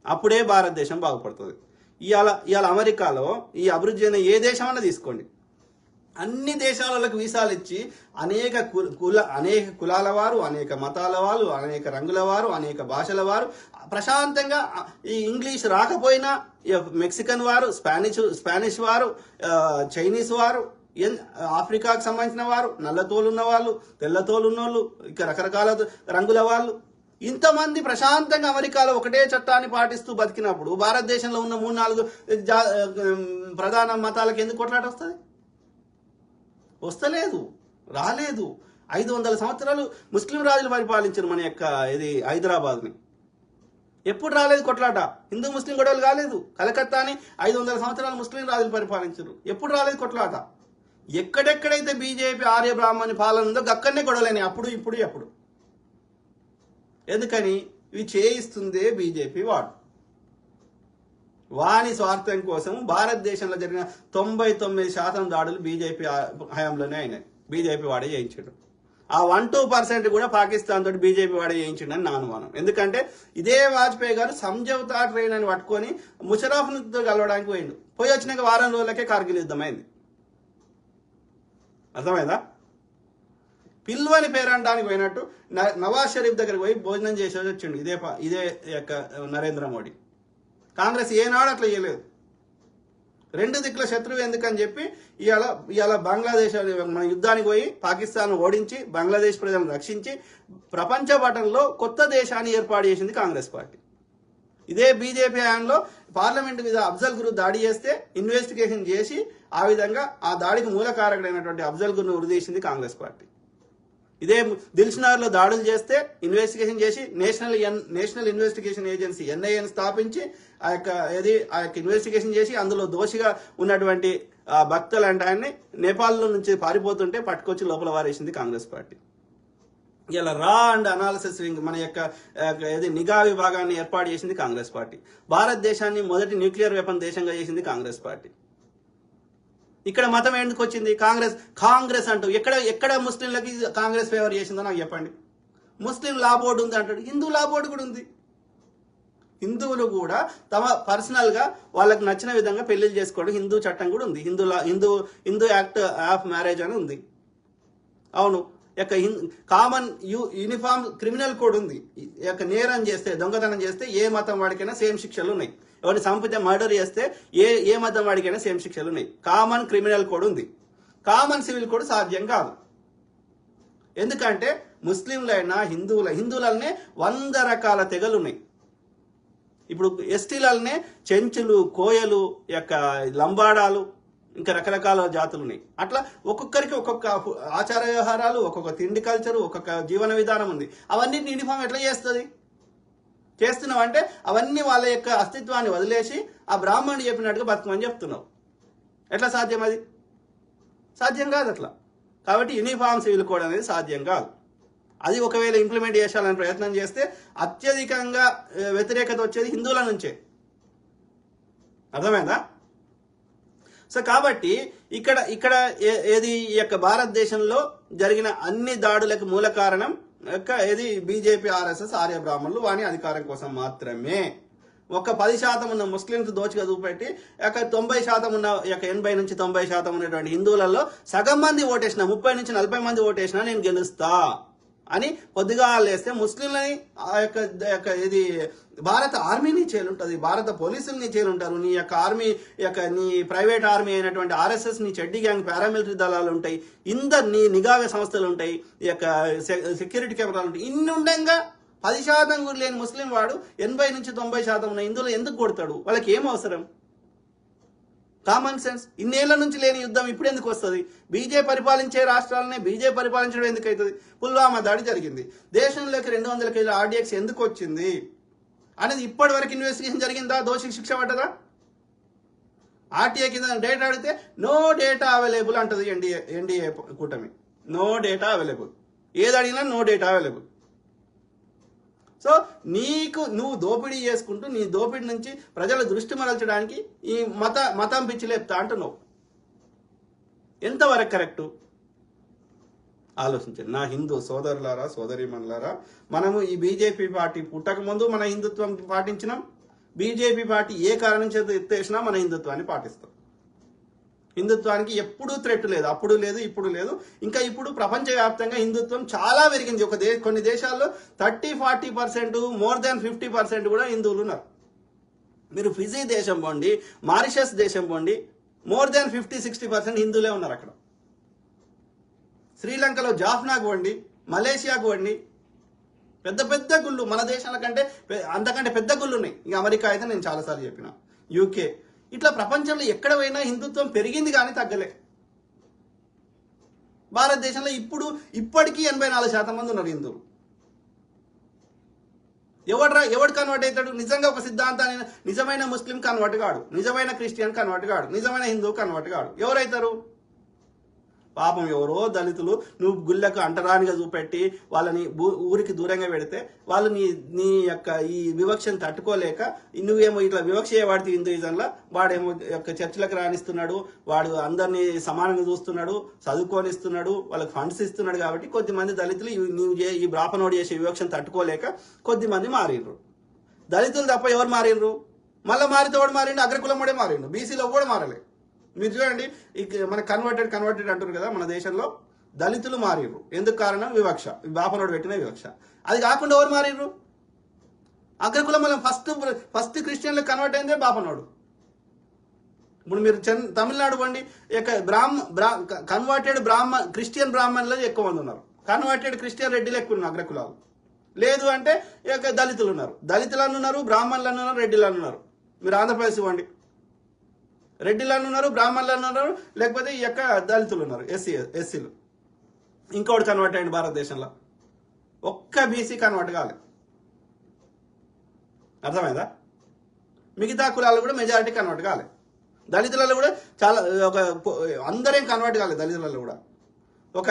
అప్పుడే భారతదేశం బాగుపడుతుంది. ఇవాళ అమెరికాలో ఈ అభివృద్ధి అయిన ఏ దేశమన్నా తీసుకోండి, అన్ని దేశాలకు వీసాలు ఇచ్చి అనేక కులాల వారు, అనేక మతాల వారు, అనేక రంగుల వారు, అనేక భాషల వారు ప్రశాంతంగా, ఈ ఇంగ్లీష్ రాకపోయినా మెక్సికన్ వారు, స్పానిష్ వారు, చైనీస్ వారు, ఆఫ్రికాకు సంబంధించిన వారు, నల్లతోలు ఉన్న వాళ్ళు, తెల్లతోలు ఉన్నోళ్ళు, ఇక రకరకాల రంగుల వాళ్ళు, ఇంతమంది ప్రశాంతంగా అమెరికాలో ఒకటే చట్టాన్ని పాటిస్తూ బతికినప్పుడు భారతదేశంలో ఉన్న 3-4 ప్రధాన మతాలకు ఎందుకు కొట్లాట వస్తుంది? వస్తలేదు, రాలేదు. 500 సంవత్సరాలు ముస్లిం రాజులు పరిపాలించారు మన యొక్క హైదరాబాద్ని. ఎప్పుడు రాలేదు కొట్లాట? హిందూ ముస్లిం గొడవలు కాలేదు. కలకత్తాని 500 సంవత్సరాలు ముస్లిం రాజులు పరిపాలించారు. ఎప్పుడు రాలేదు కొట్లాట? ఎక్కడెక్కడైతే బీజేపీ ఆర్య బ్రాహ్మణి పాలన ఉందో అక్కడనే గొడవలేని, అప్పుడు ఇప్పుడు ఎప్పుడు. ఎందుకని? ఇవి చేయిస్తుందే బీజేపీ వాని స్వార్థం కోసం. భారతదేశంలో జరిగిన 99% దాడులు బీజేపీ హయాంలోనే అయినాయి. బీజేపీ వాడే చేయించాడు. ఆ 1-2% కూడా పాకిస్తాన్ తోటి బీజేపీ వాడే చేయించిండని నా అనుమానం. ఎందుకంటే ఇదే వాజ్పేయి గారు సంజౌతా ట్రైన్ అని పట్టుకొని ముషరఫ్తో కలవడానికి పోయిండు. పోయి వచ్చినాక వారం రోజులకే కార్గిల్ యుద్ధం అయింది. అర్థమైందా? పిల్వని పేరంటానికి పోయినట్టు నవాజ్ షరీఫ్ దగ్గరికి పోయి భోజనం చేసేది వచ్చిండు ఇదే యొక్క నరేంద్ర మోడీ. కాంగ్రెస్ ఏనాడు అట్లా చేయలేదు. 2 దిక్కుల శత్రువు ఎందుకని చెప్పి ఇవాళ బంగ్లాదేశ్ మన యుద్ధానికి పోయి పాకిస్తాన్ ఓడించి బంగ్లాదేశ్ ప్రజలను రక్షించి ప్రపంచ పటంలో కొత్త దేశాన్ని ఏర్పాటు చేసింది కాంగ్రెస్ పార్టీ. ఇదే బీజేపీ హయాంలో పార్లమెంట్ మీద అఫ్జల్ గురు దాడి చేస్తే ఇన్వెస్టిగేషన్ చేసి ఆ విధంగా ఆ దాడికి మూలకారకుడైనటువంటి అఫ్జల్ గురును ఉరిదీసింది కాంగ్రెస్ పార్టీ. ఇదే దిల్సుఖ్నగర్లో దాడులు చేస్తే ఇన్వెస్టిగేషన్ చేసి నేషనల్ ఇన్వెస్టిగేషన్ ఏజెన్సీ NIAని స్థాపించి ఆ యొక్క ఇన్వెస్టిగేషన్ చేసి అందులో దోషిగా ఉన్నటువంటి భక్తులు అంటే ఆయన్ని నేపాల్లో నుంచి పారిపోతుంటే పట్టుకొచ్చి లోపల వారేసింది కాంగ్రెస్ పార్టీ. ఇలా రా అండ్ అనాలిసిస్ వింగ్ మన యొక్క నిఘా విభాగాన్ని ఏర్పాటు చేసింది కాంగ్రెస్ పార్టీ. భారతదేశాన్ని మొదటి న్యూక్లియర్ వెపన్ దేశంగా చేసింది కాంగ్రెస్ పార్టీ. ఇక్కడ మతం ఎందుకు వచ్చింది? కాంగ్రెస్ అంటూ ఎక్కడ ముస్లింలకి కాంగ్రెస్ ఫేవర్ చేసిందో నాకు చెప్పండి. ముస్లిం లా బోర్డు ఉంది అంటాడు, హిందూ లా బోర్డు కూడా ఉంది. హిందువులు కూడా తమ పర్సనల్గా వాళ్ళకి నచ్చిన విధంగా పెళ్లిళ్ళు చేసుకోవడం హిందూ చట్టం కూడా ఉంది. హిందూ యాక్ట్ ఆఫ్ మ్యారేజ్ అని ఉంది. అవును, కామన్ యూనిఫామ్ క్రిమినల్ కోడ్ ఉంది. నేరం చేస్తే, దొంగతనం చేస్తే ఏ మతం వాడికైనా సేమ్ శిక్షలు ఉన్నాయి. ఎవరిని చంపితే, మర్డర్ చేస్తే ఏ మతం వాడికైనా సేమ్ శిక్షలు ఉన్నాయి. కామన్ క్రిమినల్ కోడ్ ఉంది. కామన్ సివిల్ కోడ్ సాధ్యం కాదు. ఎందుకంటే ముస్లింలైనా హిందువులనే 100 రకాల తెగలు ఉన్నాయి. ఇప్పుడు ఎస్టీలనే చెంచులు, కోయలు, యొక్క లంబాడాలు, ఇంకా రకరకాల జాతులు ఉన్నాయి. అట్లా ఒక్కొక్కరికి ఒక్కొక్క ఆచార వ్యవహారాలు, ఒక్కొక్క తిండి కల్చరు, ఒక్కొక్క జీవన విధానం ఉంది. అవన్నీ యూనిఫామ్ ఎట్లా చేస్తుంది? చేస్తున్నావు అంటే అవన్నీ వాళ్ళ యొక్క అస్తిత్వాన్ని వదిలేసి ఆ బ్రాహ్మణుడు చెప్పినట్టుగా బతుకమని చెప్తున్నావు. ఎట్లా సాధ్యం? అది సాధ్యం కాదు అట్లా. కాబట్టి యూనిఫామ్ సివిల్ కోడ్ అనేది సాధ్యం కాదు. అది ఒకవేళ ఇంప్లిమెంట్ చేయాలని ప్రయత్నం చేస్తే అత్యధికంగా వ్యతిరేకత వచ్చేది హిందువుల నుంచే. అర్థమైందా? సో కాబట్టి ఇక్కడ ఏది ఈ యొక్క భారతదేశంలో జరిగిన అన్ని దాడులకు మూల కారణం ఏది బీజేపీ, ఆర్ఎస్ఎస్, ఆర్య బ్రాహ్మణులు వాని అధికారం కోసం మాత్రమే. ఒక 10% ఉన్న ముస్లింస్ దోచుగా చూపెట్టి 90% ఉన్న 80 నుంచి 90% ఉన్నటువంటి హిందువులలో సగం మంది ఓటేసిన, 30 నుంచి 40 మంది ఓటేసినా నేను గెలుస్తా అని పొద్దుగా లేస్తే ముస్లింలని ఆ యొక్క ఇది భారత ఆర్మీని చేలుంటుంది, భారత పోలీసుల్ని చేలుంటారు, నీ యొక్క ఆర్మీ నీ ప్రైవేట్ ఆర్మీ అయినటువంటి ఆర్ఎస్ఎస్, నీ చెడ్డీ గ్యాంగ్, పారామిలిటరీ దళాలు ఉంటాయి, నీ నిఘా సంస్థలు ఉంటాయి, ఈ యొక్క సెక్యూరిటీ కెమెరాలు ఉంటాయి. ఇన్ని ఉండగా 10% కూడా లేని ముస్లిం వాడు 80 నుంచి 90% ఉన్న హిందువులు ఎందుకు కొడతాడు? వాళ్ళకి ఏం అవసరం? Common sense. ఇన్నేళ్ల నుంచి లేని యుద్ధం ఇప్పుడు ఎందుకు వస్తుంది? బీజేపీ పరిపాలించే రాష్ట్రాలనే బీజేపీ పరిపాలించడం ఎందుకు అవుతుంది? పుల్వామా దాడి జరిగింది, దేశంలోకి 200 కేజీల ఆర్డీఎక్స్ ఎందుకు వచ్చింది అనేది ఇప్పటి వరకు ఇన్వెస్టిగేషన్ జరిగిందా? దోషికి శిక్ష పడ్డదా? ఆర్టీఐ కింద డేటా అడిగితే నో డేటా అవైలబుల్ అంటది ఎన్డీఏ కూటమి. No data available. ఏది అడిగినా నో డేటా అవైలబుల్. సో నువ్వు దోపిడీ చేసుకుంటూ నీ దోపిడీ నుంచి ప్రజల దృష్టి మరల్చడానికి ఈ మతం పిచ్చి లేపుతా అంటున్నావు. ఎంతవరకు కరెక్టు ఆలోచించండి. నా హిందూ సోదరులారా, సోదరీమణులారా, మనము ఈ బీజేపీ పార్టీ పుట్టక ముందు మన హిందుత్వం పాటించినాం. బీజేపీ పార్టీ ఏ కారణం చేత ఎత్తేసినా మన హిందుత్వాన్ని పాటిస్తాం. హిందుత్వానికి ఎప్పుడూ థ్రెట్ లేదు, అప్పుడు లేదు, ఇప్పుడు లేదు. ఇంకా ఇప్పుడు ప్రపంచవ్యాప్తంగా హిందుత్వం చాలా పెరిగింది. కొన్ని దేశాల్లో 30-40%, మోర్ దాన్ 50% కూడా హిందువులు ఉన్నారు. మీరు ఫిజీ దేశం పోండి, మారిషస్ దేశం పోండి, మోర్ దాన్ 50-60% హిందువులే ఉన్నారు అక్కడ. శ్రీలంకలో జాఫ్నాకు పోండి, మలేషియాకు పోండి, పెద్ద పెద్ద గుళ్ళు మన దేశాల కంటే అంతకంటే పెద్ద గుళ్ళు ఉన్నాయి. ఇక అమెరికా అయితే నేను చాలాసార్లు చెప్పిన, యూకే, ఇట్లా ప్రపంచంలో ఎక్కడ పోయినా హిందుత్వం పెరిగింది కానీ తగ్గలే. భారతదేశంలో ఇప్పటికీ 84% మంది ఉన్నారు హిందువులు. ఎవడు కన్వర్ట్ అవుతాడు? నిజంగా ఒక సిద్ధాంతాన్ని నిజమైన ముస్లిం కన్వర్ట్ కాడు, నిజమైన క్రిస్టియన్ కన్వర్ట్ కాడు, నిజమైన హిందూ కన్వర్ట్ కాడు. ఎవరైతారు? పాపం ఎవరో దళితులు నువ్వు గుళ్ళకు అంటరానిగా చూపెట్టి వాళ్ళని ఊరికి దూరంగా పెడితే వాళ్ళు నీ యొక్క ఈ వివక్షను తట్టుకోలేక నువ్వేమో ఇట్లా వివక్ష చేయబడితే హిందూయిజంలో వాడేమో యొక్క చర్చలకు రాణిస్తున్నాడు, వాడు అందరినీ సమానంగా చూస్తున్నాడు, చదువుకొనిస్తున్నాడు, వాళ్ళకి ఫండ్స్ ఇస్తున్నాడు. కాబట్టి కొద్దిమంది దళితులు ఈ బ్రాహ్మణోడు చేసే వివక్షను తట్టుకోలేక కొద్దిమంది మారిండ్రు. దళితులు తప్ప ఎవరు మారిండ్రు? మళ్ళీ మారితే వాడు మారిండు, అగ్రకులం వాడే మారిండు, బీసీలో కూడా మారలే. మీరు చూడండి, మన కన్వర్టెడ్ అంటారు కదా, మన దేశంలో దళితులు మారిర్రు. ఎందుకు కారణం? వివక్ష, బాపనోడు పెట్టిన వివక్ష. అది కాకుండా ఎవరు మారిర్రు? అగ్రకులం. మనం ఫస్ట్ క్రిస్టియన్లు కన్వర్ట్ అయిందే బాపనోడు. ఇప్పుడు మీరు తమిళనాడు పోండి, కన్వర్టెడ్ క్రిస్టియన్ బ్రాహ్మణులు ఎక్కువ మంది ఉన్నారు, కన్వర్టెడ్ క్రిస్టియన్ రెడ్డిలు ఎక్కువ ఉన్నారు అగ్రకులాలు. లేదు అంటే దళితులు ఉన్నారు, దళితులను ఉన్నారు, బ్రాహ్మణులను ఉన్నారు, రెడ్డిలను ఉన్నారు. మీరు ఆంధ్రప్రదేశ్ ఇవ్వండి, రెడ్డిలను ఉన్నారు, బ్రాహ్మణులను ఉన్నారు, లేకపోతే ఈ యొక్క దళితులు ఉన్నారు, ఎస్సీలు. ఇంకోటి కన్వర్ట్ అయ్యింది భారతదేశంలో, ఒక్క బీసీ కన్వర్ట్ కాలేదు. అర్థమైందా? మిగతా కులాలు కూడా మెజారిటీ కన్వర్ట్ కాలేదు. దళితులలో కూడా అందరేం కన్వర్ట్ కాలేదు. దళితులలో కూడా ఒక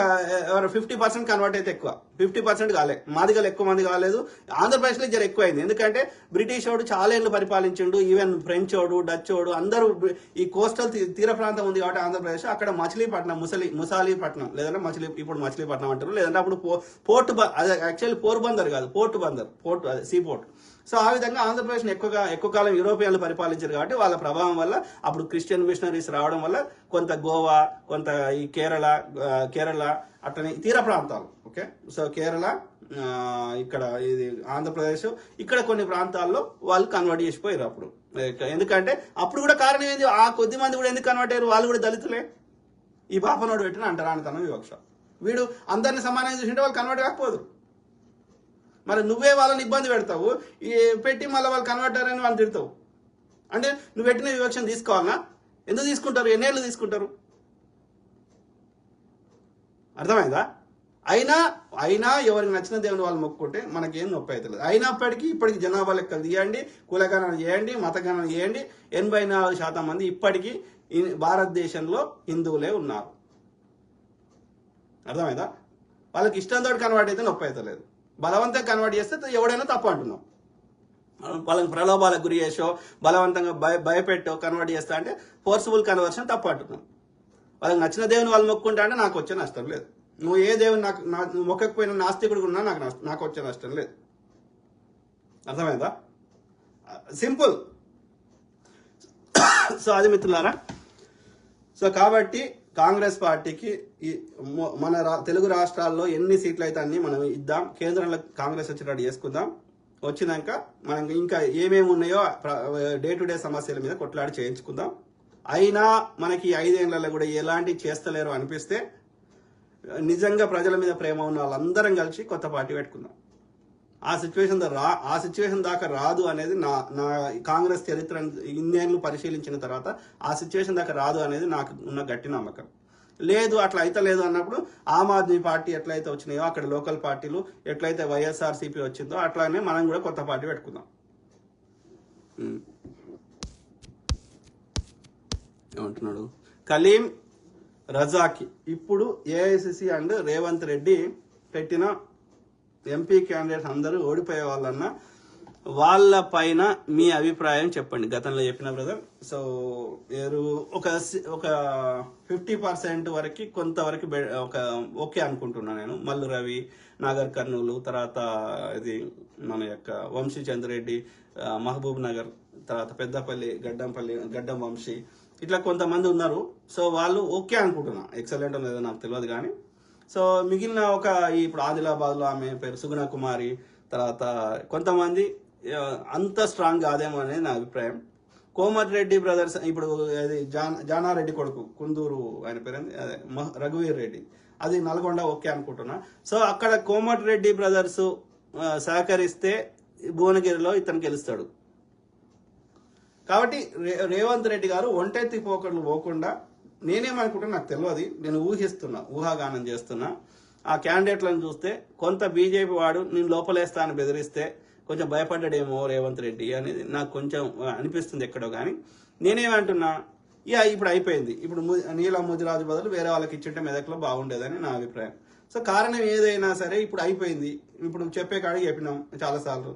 50% కన్వర్ట్ అయితే ఎక్కువ, 50% కాలే. మాదిగలు ఎక్కువ మంది కాలేదు. ఆంధ్రప్రదేశ్లో జర ఎక్కువ అయింది, ఎందుకంటే బ్రిటిష్ వాడు చాలా ఏళ్ళు పరిపాలించిండు. ఈవెన్ ఫ్రెంచ్ వాడు, డచ్ వాడు అందరూ ఈ కోస్టల్ తీర ప్రాంతం ఉంది కాబట్టి ఆంధ్రప్రదేశ్, అక్కడ మచిలీపట్నం, ముసాలిపట్నం లేదంటే ఇప్పుడు మచిలీపట్నం అంటారు, లేదంటే అప్పుడు పోర్ట్, యాక్చువల్లీ పోర్బందర్ కాదు, పోర్ట్ అదే సీ పోర్ట్. సో ఆ విధంగా ఆంధ్రప్రదేశ్ని ఎక్కువ కాలం యూరోపియన్లు పరిపాలించారు కాబట్టి వాళ్ళ ప్రభావం వల్ల అప్పుడు క్రిస్టియన్ మిషనరీస్ రావడం వల్ల కొంత గోవా, కొంత ఈ కేరళ అట్లనే తీర ప్రాంతాలు, ఓకే. సో కేరళ, ఇక్కడ ఇది ఆంధ్రప్రదేశ్, ఇక్కడ కొన్ని ప్రాంతాల్లో వాళ్ళు కన్వర్ట్ చేసిపోయారు అప్పుడు. ఎందుకంటే అప్పుడు కూడా కారణం ఏంది? ఆ కొద్ది మంది కూడా ఎందుకు కన్వర్ట్ అయ్యారు? వాళ్ళు కూడా దళితులే. ఈ బాపనోడు పెట్టిన అంటరానితనం వివక్ష. వీడు అందరిని సమానంగా చూసింటే వాళ్ళు కన్వర్ట్ కాకపోదు. మరి నువ్వే వాళ్ళని ఇబ్బంది పెడతావు, పెట్టి మళ్ళీ వాళ్ళు కన్వర్ట్ అని వాళ్ళు తిడతావు. అంటే నువ్వు పెట్టిన వివక్షణ తీసుకోవాలన్నా? ఎందుకు తీసుకుంటారు? ఎన్నేళ్ళు తీసుకుంటారు? అర్థమైందా? అయినా ఎవరికి నచ్చిన దేవుని వాళ్ళు మొక్కుకుంటే మనకేం నొప్పి అవుతుంది. అయినప్పటికీ ఇప్పటికి జనాభా లెక్కలు తీయండి, కులగణన చేయండి, మతగణన చేయండి, 84% మంది ఇప్పటికీ భారతదేశంలో హిందువులే ఉన్నారు. అర్థమైందా? వాళ్ళకి ఇష్టంతో కన్వర్ట్ అయితే నొప్పి అవుతలేదు. బలవంతంగా కన్వర్ట్ చేస్తే ఎవడైనా తప్పు అంటున్నాం. వాళ్ళని ప్రలోభాలకు గురి చేసో బలవంతంగా భయపెట్టో కన్వర్ట్ చేస్తా అంటే ఫోర్సిబుల్ కన్వర్షన్ తప్పు అంటున్నాం. వాళ్ళకి నచ్చిన దేవుని వాళ్ళు మొక్కుంటా అంటే నాకు వచ్చే నష్టం లేదు. నువ్వు ఏ దేవుని నాకు మొక్కకపోయినా నాస్తికుడు ఉన్నా నాకు వచ్చే నష్టం లేదు. అర్థమైందా? సింపుల్. సో అది మిత్రులారా. సో కాబట్టి కాంగ్రెస్ పార్టీకి మన తెలుగు రాష్ట్రాల్లో ఎన్ని సీట్లు అయితే అన్ని మనం ఇద్దాం. కేంద్రంలో కాంగ్రెస్ వచ్చేటట్టు చేసుకుందాం. వచ్చినాక మనం ఇంకా ఏమేమి ఉన్నాయో డే టు డే సమస్యల మీద కొట్లాడి చేయించుకుందాం. అయినా మనకి 5 ఏళ్లలో కూడా ఎలాంటి చేస్తలేరు అనిపిస్తే నిజంగా ప్రజల మీద ప్రేమ ఉన్న వాళ్ళందరం కలిసి కొత్త పార్టీ పెట్టుకుందాం. ఆ సిచ్యువేషన్ దాకా రాదు అనేది నా కాంగ్రెస్ చరిత్ర ఇన్నేళ్ళు పరిశీలించిన తర్వాత ఆ సిచ్యువేషన్ దాకా రాదు అనేది నాకు ఉన్న గట్టి నమ్మకం. లేదు అట్లా అయితే లేదు అన్నప్పుడు ఆమ్ ఆద్మీ పార్టీ ఎట్లయితే వచ్చినాయో అక్కడ లోకల్ పార్టీలు ఎట్లయితే వైఎస్ఆర్సీపీ వచ్చిందో అట్లానే మనం కూడా కొత్త పార్టీ పెట్టుకుందాం. ఏమంటున్నాడు కలీం రజాకి? ఇప్పుడు ఏఐసిసి అండ్ రేవంత్ రెడ్డి పెట్టిన ఎంపీ క్యాండిడేట్స్ అందరూ ఓడిపోయే వాళ్ళన్నా వాళ్ళ పైన మీ అభిప్రాయం చెప్పండి. గతంలో చెప్పిన బ్రదర్. సో ఒక 50% వరకు కొంతవరకు ఓకే అనుకుంటున్నాను నేను. మల్లు రవి, నాగర్ కర్నూలు, తర్వాత ఇది మన యొక్క వంశీ చంద్రెడ్డి, మహబూబ్ నగర్, తర్వాత పెద్దపల్లి, గడ్డం వంశీ, ఇట్లా కొంతమంది ఉన్నారు. సో వాళ్ళు ఓకే అనుకుంటున్నా. ఎక్సలెంట్ లేదో నాకు తెలియదు కానీ సో మిగిలిన ఇప్పుడు ఆదిలాబాద్లో ఆమె పేరు సుగుణ కుమారి, తర్వాత కొంతమంది అంత స్ట్రాంగ్ కాదేమో అనేది నా అభిప్రాయం. కోమటిరెడ్డి బ్రదర్స్ ఇప్పుడు అది జానారెడ్డి కొడుకు కుందూరు, ఆయన పేరు అదే రఘువీర్ రెడ్డి, అది నల్గొండ ఓకే అనుకుంటున్నా. సో అక్కడ కోమటిరెడ్డి బ్రదర్స్ సహకరిస్తే భువనగిరిలో ఇతను గెలుస్తాడు. కాబట్టి రేవంత్ రెడ్డి గారు ఒంటెత్తి పోకుండా నేనేమనుకుంటున్నా నాకు తెలియదు, నేను ఊహాగానం చేస్తున్నా. ఆ క్యాండిడేట్లను చూస్తే కొంత బీజేపీ వాడు నేను లోపలేస్తా అని బెదిరిస్తే కొంచెం భయపడ్డాడేమో రేవంత్ రెడ్డి అనేది నాకు కొంచెం అనిపిస్తుంది ఎక్కడో. కానీ నేనేమంటున్నా, ఇప్పుడు అయిపోయింది. ఇప్పుడు నీలం ముదిరాజు బదులు వేరే వాళ్ళకి ఇచ్చింటే మెదక్లో బాగుండేదని నా అభిప్రాయం. సో కారణం ఏదైనా సరే ఇప్పుడు అయిపోయింది. ఇప్పుడు చెప్పే కాడికి చెప్పినాం చాలాసార్లు.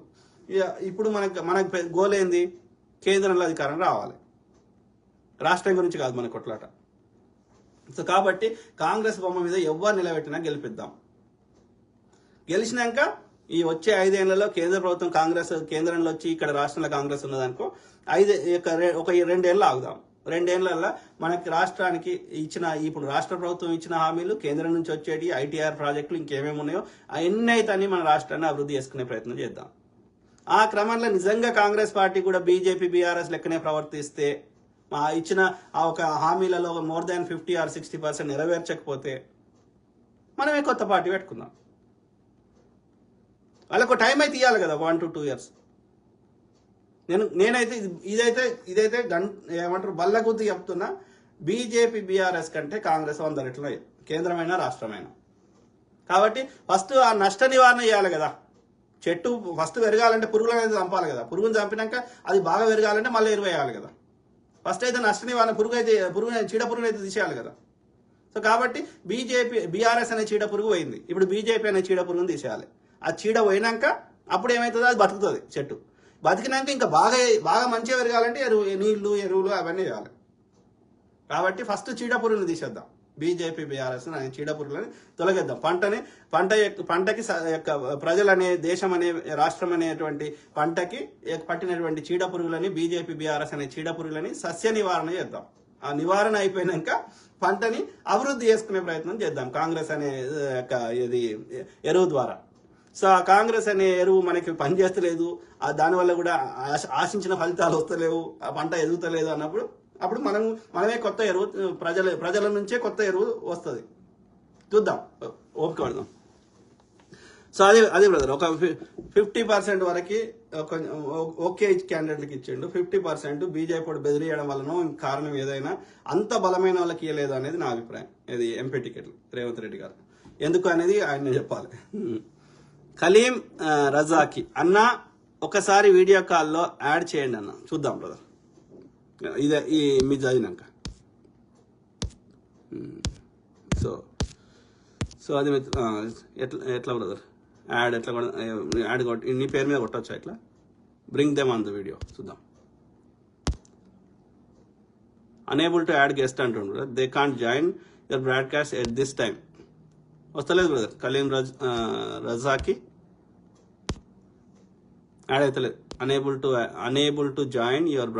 ఇప్పుడు మనకు గోల్ ఏంది? కేంద్రంలో అధికారం రావాలి. రాష్ట్రం గురించి కాదు మన కొట్లాట. సో కాబట్టి కాంగ్రెస్ బొమ్మ మీద ఎవరు నిలబెట్టినా గెలిపిద్దాం. గెలిచినాక ఈ వచ్చే 5 ఏళ్లలో కేంద్ర ప్రభుత్వం కేంద్రంలో వచ్చి ఇక్కడ రాష్ట్రంలో కాంగ్రెస్ ఉన్నదనుకో, 2 ఏళ్ళు ఆగుదాం. 2 ఏళ్లలో మనకి రాష్ట్రానికి ఇప్పుడు రాష్ట్ర ప్రభుత్వం ఇచ్చిన హామీలు, కేంద్రం నుంచి వచ్చేటి ఐటీఆర్ ప్రాజెక్టులు, ఇంకేమేమి ఉన్నాయో అవన్నీ అయితే మన రాష్ట్రాన్ని అభివృద్ధి చేసుకునే ప్రయత్నం చేద్దాం. ఆ క్రమంలో నిజంగా కాంగ్రెస్ పార్టీ కూడా బీజేపీ బీఆర్ఎస్ లెక్కనే ప్రవర్తిస్తే, ఇచ్చిన ఆ ఒక హామీలలో మోర్ దాన్ 50 or 60% నెరవేర్చకపోతే మనమే కొత్త పార్టీ పెట్టుకుందాం. వాళ్ళకు టైం అయితే ఇవ్వాలి కదా, 1 to 2 years. నేనైతే ఇదైతే ఏమంటారు బల్లగుద్ది చెప్తున్నా. బీజేపీ బీఆర్ఎస్ కంటే కాంగ్రెస్ 100 రెట్లు కేంద్రమైనా రాష్ట్రమైనా. కాబట్టి ఫస్ట్ ఆ నష్ట నివారణ చేయాలి కదా. చెట్టు ఫస్ట్ పెరగాలంటే పురుగులు అనేది చంపాలి కదా. పురుగును చంపినాక అది బాగా పెరగాలంటే మళ్ళీ ఎరువు వేయాలి కదా. ఫస్ట్ అయితే నష్ట నివారణ చీడ పురుగు అయితే తీసేయాలి కదా. సో కాబట్టి బీఆర్ఎస్ అనే చీడ పురుగు పోయింది. ఇప్పుడు బీజేపీ అనే చీడ పురుగును తీసేయాలి. ఆ చీడ పోయినాక అప్పుడు ఏమవుతుందో అది బతుకుతుంది. చెట్టు బతికినాక ఇంకా బాగా మంచిగా పెరగాలంటే నీళ్లు, ఎరువులు అవన్నీ వేయాలి. కాబట్టి ఫస్ట్ చీడ పురుగుని తీసేద్దాం. బీజేపీ బీఆర్ఎస్ అనే చీడ పురుగులని తొలగిద్దాం. పంటకి ప్రజలనే, దేశం అనే, రాష్ట్రం అనేటువంటి పంటకి పట్టినటువంటి చీడ పురుగులని, బీజేపీ బీఆర్ఎస్ అనే చీడ పురుగులని సస్య నివారణ చేద్దాం. ఆ నివారణ అయిపోయినాక పంటని అభివృద్ధి చేసుకునే ప్రయత్నం చేద్దాం కాంగ్రెస్ అనే ఇది ఎరువు ద్వారా. సో ఆ కాంగ్రెస్ అనే ఎరువు మనకి పనిచేస్తలేదు, దానివల్ల కూడా ఆశించిన ఫలితాలు వస్తలేవు, ఆ పంట ఎదుగుతలేదు అన్నప్పుడు మనమే కొత్త ఎరువు ప్రజల నుంచే కొత్త ఎరువు వస్తుంది. చూద్దాం, ఓపిక పడదాం. సో అదే బ్రదర్, ఒక 50% వరకు ఓకే క్యాండిడేట్లకు ఇచ్చిండు, 50% బీజేపీ బెదిరియడం వలన కారణం ఏదైనా అంత బలమైన వాళ్ళకి ఇవ్వలేదు అనేది నా అభిప్రాయం. ఇది ఎంపీ టికెట్లు రేవంత్ రెడ్డి గారు ఎందుకు అనేది ఆయన చెప్పాలి. కలీం రజాకి అన్న ఒకసారి వీడియో కాల్లో యాడ్ చేయండి అన్న, చూద్దాం బ్రదర్. ఇదే ఈ మీ చదివినాక సో అది ఎట్లా బ్రదర్ యాడ్ ఎట్లా యాడ్ కొట్టి నీ పేరు మీద కొట్టొచ్చా ఇట్లా? Bring them on the video, చూద్దాం. అనేబుల్ టు యాడ్ గెస్ట్ అంటుండ్రు, they can't join your broadcast at this time. వస్తలేదు బ్రదర్, కలీం రజాకి యాడ్ అవుతలేదు. Unable to join your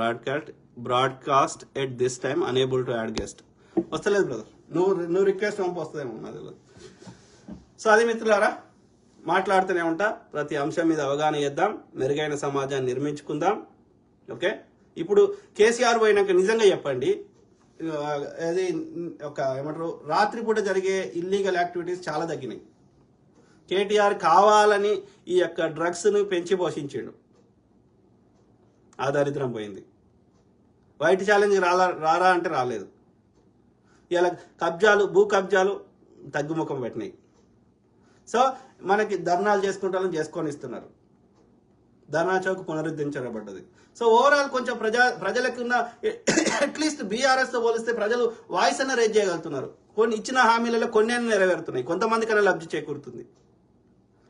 broadcast at this time, unable to add guest. వస్తలేదు brother, నువ్వు request పంపి వస్తుందేమో నాది. సో అది మిత్రులారా, మాట్లాడుతూనే ఉంటా, ప్రతి అంశం మీద అవగాహన చేద్దాం, మెరుగైన సమాజాన్ని నిర్మించుకుందాం. ఓకే, ఇప్పుడు కేసీఆర్ పోయినాక నిజంగా చెప్పండి, అది ఒక ఏమంటారు రాత్రిపూట జరిగే ఇల్లీగల్ యాక్టివిటీస్ చాలా తగ్గినాయి. కేటీఆర్ కావాలని ఈ యొక్క డ్రగ్స్ను పెంచి పోషించాడు, ఆ దరిద్రం పోయింది. వైట్ ఛాలెంజ్ రారా అంటే రాలేదు. ఇలా భూ కబ్జాలు తగ్గుముఖం పెట్టినాయి. సో మనకి ధర్నాలు చేసుకొని ఇస్తున్నారు. ధర్నా చౌక్ పునరుద్ధరించబడ్డది. సో ఓవరాల్ కొంచెం ప్రజలకు ఉన్న అట్లీస్ట్ బీఆర్ఎస్తో పోలిస్తే ప్రజలు వాయిస్ అన్న రేజ్ చేయగలుగుతున్నారు. కొన్ని ఇచ్చిన హామీలలో కొన్ని నెరవేరుతున్నాయి, కొంతమందికన్నా లబ్ధి చేకూరుతుంది.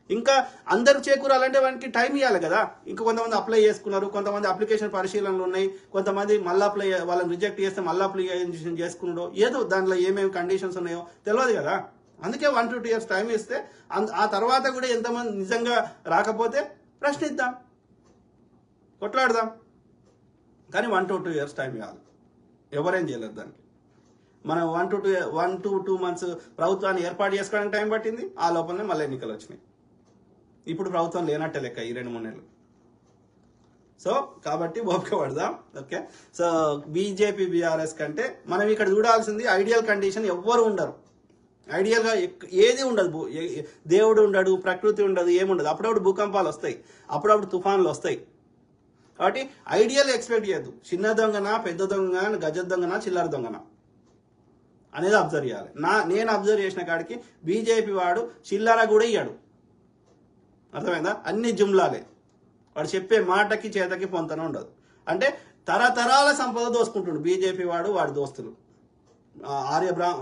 ఇంకా అందరూ చేకూరాలంటే వానికి టైం ఇవ్వాలి కదా. ఇంకా కొంతమంది అప్లై చేసుకున్నారు, కొంతమంది అప్లికేషన్ పరిశీలనలు ఉన్నాయి, కొంతమంది మళ్ళీ వాళ్ళని రిజెక్ట్ చేస్తే మళ్ళీ అప్లికేషన్ చేసుకున్నాడో ఏదో దాంట్లో ఏమేమి కండిషన్స్ ఉన్నాయో తెలియదు కదా. అందుకే 1 to 2 years టైం ఇస్తే ఆ తర్వాత కూడా ఎంతమంది నిజంగా రాకపోతే ప్రశ్నిద్దాం, కొట్లాడదాం. కానీ 1 to 2 years టైం ఇవ్వాలి, ఎవరేం చేయలేదు దానికి. మనం 1 to 2 months ప్రభుత్వాన్ని ఏర్పాటు చేసుకోవడానికి టైం పట్టింది, ఆ లోపలనే మళ్ళీ ఎన్నికలు వచ్చినాయి. ఇప్పుడు ప్రభుత్వం లేనట్టే లెక్క ఈ 2-3 నెలలు. సో కాబట్టి ఓపిక పడదాం. ఓకే, సో బీజేపీ బీఆర్ఎస్ కంటే మనం ఇక్కడ చూడాల్సింది ఐడియల్ కండిషన్. ఎవ్వరు ఉండరు, ఐడియల్గా ఏది ఉండదు. దేవుడు ఉండడు, ప్రకృతి ఉండదు, ఏముండదు. అప్పుడప్పుడు భూకంపాలు వస్తాయి, అప్పుడప్పుడు తుఫాన్లు వస్తాయి. కాబట్టి ఐడియల్ ఎక్స్పెక్ట్ చేయద్దు. చిన్న దొంగన, పెద్ద దొంగన, గజ దొంగన, చిల్లర దొంగన అనేది అబ్జర్వ్ చేయాలి. నేను అబ్జర్వ్ చేసిన కాడికి బీజేపీ వాడు చిల్లర కూడా ఇయ్యాడు, అర్థమైందా? అన్ని జుమ్లాలే. వాడు చెప్పే మాటకి చేతకి పొంతన ఉండదు. అంటే తరతరాల సంపద దోసుకుంటుండు బీజేపీ వాడి దోస్తులు.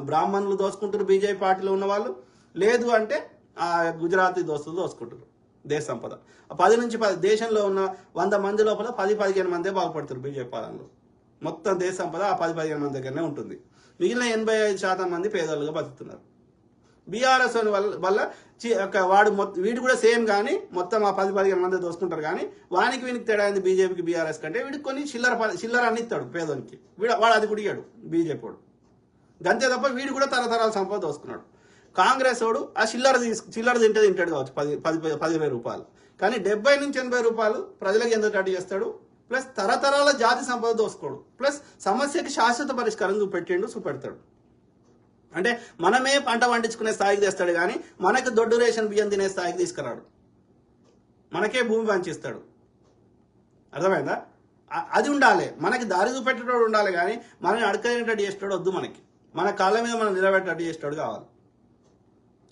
బ్రాహ్మణులు దోసుకుంటారు బీజేపీ పార్టీలో ఉన్న వాళ్ళు, లేదు అంటే ఆ గుజరాతీ దోస్తులు దోసుకుంటారు దేశ సంపద. 10 నుంచి 10 దేశంలో ఉన్న 100 మంది లోపల 10-15 మందే బాగుపడతారు బీజేపీ పాలనలో. మొత్తం దేశ సంపద ఆ 10-15 మంది దగ్గరనే ఉంటుంది. మిగిలిన 85% మంది పేదలుగా బతుకుతున్నారు. బీఆర్ఎస్ వల్ల వీడు కూడా సేమ్, కానీ మొత్తం ఆ 10-15 మంది దోసుకుంటారు. కానీ వీనికి తేడా అయింది బీజేపీకి బీఆర్ఎస్ కంటే. వీడికి కొన్ని చిల్లర అన్ని ఇస్తాడు పేదోనికి, వాడు అది కూడా ఇయ్యాడు బీజేపీ వాడు. గంతే తప్ప వీడు కూడా తరతరాల సంపద దోసుకున్నాడు. కాంగ్రెస్ వాడు ఆ చిల్లర తింటాడు కావచ్చు 10,000 రూపాయలు, కానీ 70 నుంచి 80 రూపాయలు ప్రజలకు ఎంత అడ్డు చేస్తాడు. ప్లస్ తరతరాల జాతి సంపద దోసుకోడు, ప్లస్ సమస్యకి శాశ్వత పరిష్కారం చూపెడతాడు. అంటే మనమే పంట పండించుకునే స్థాయికి తెస్తాడు, కానీ మనకు దొడ్డు రేషన్ బియ్యం తినే స్థాయికి తీసుకురాడు. మనకే భూమి పంచిస్తాడు, అర్థమైందా? అది ఉండాలి, మనకి దారి చూపెట్టేటోడు ఉండాలి. కానీ మనని అడకనేటట్టు చేసేటోడు వద్దు. మనకి మన కాళ్ళ మీద మనం నిలబెట్టేటట్టు చేసేటోడు కావాలి.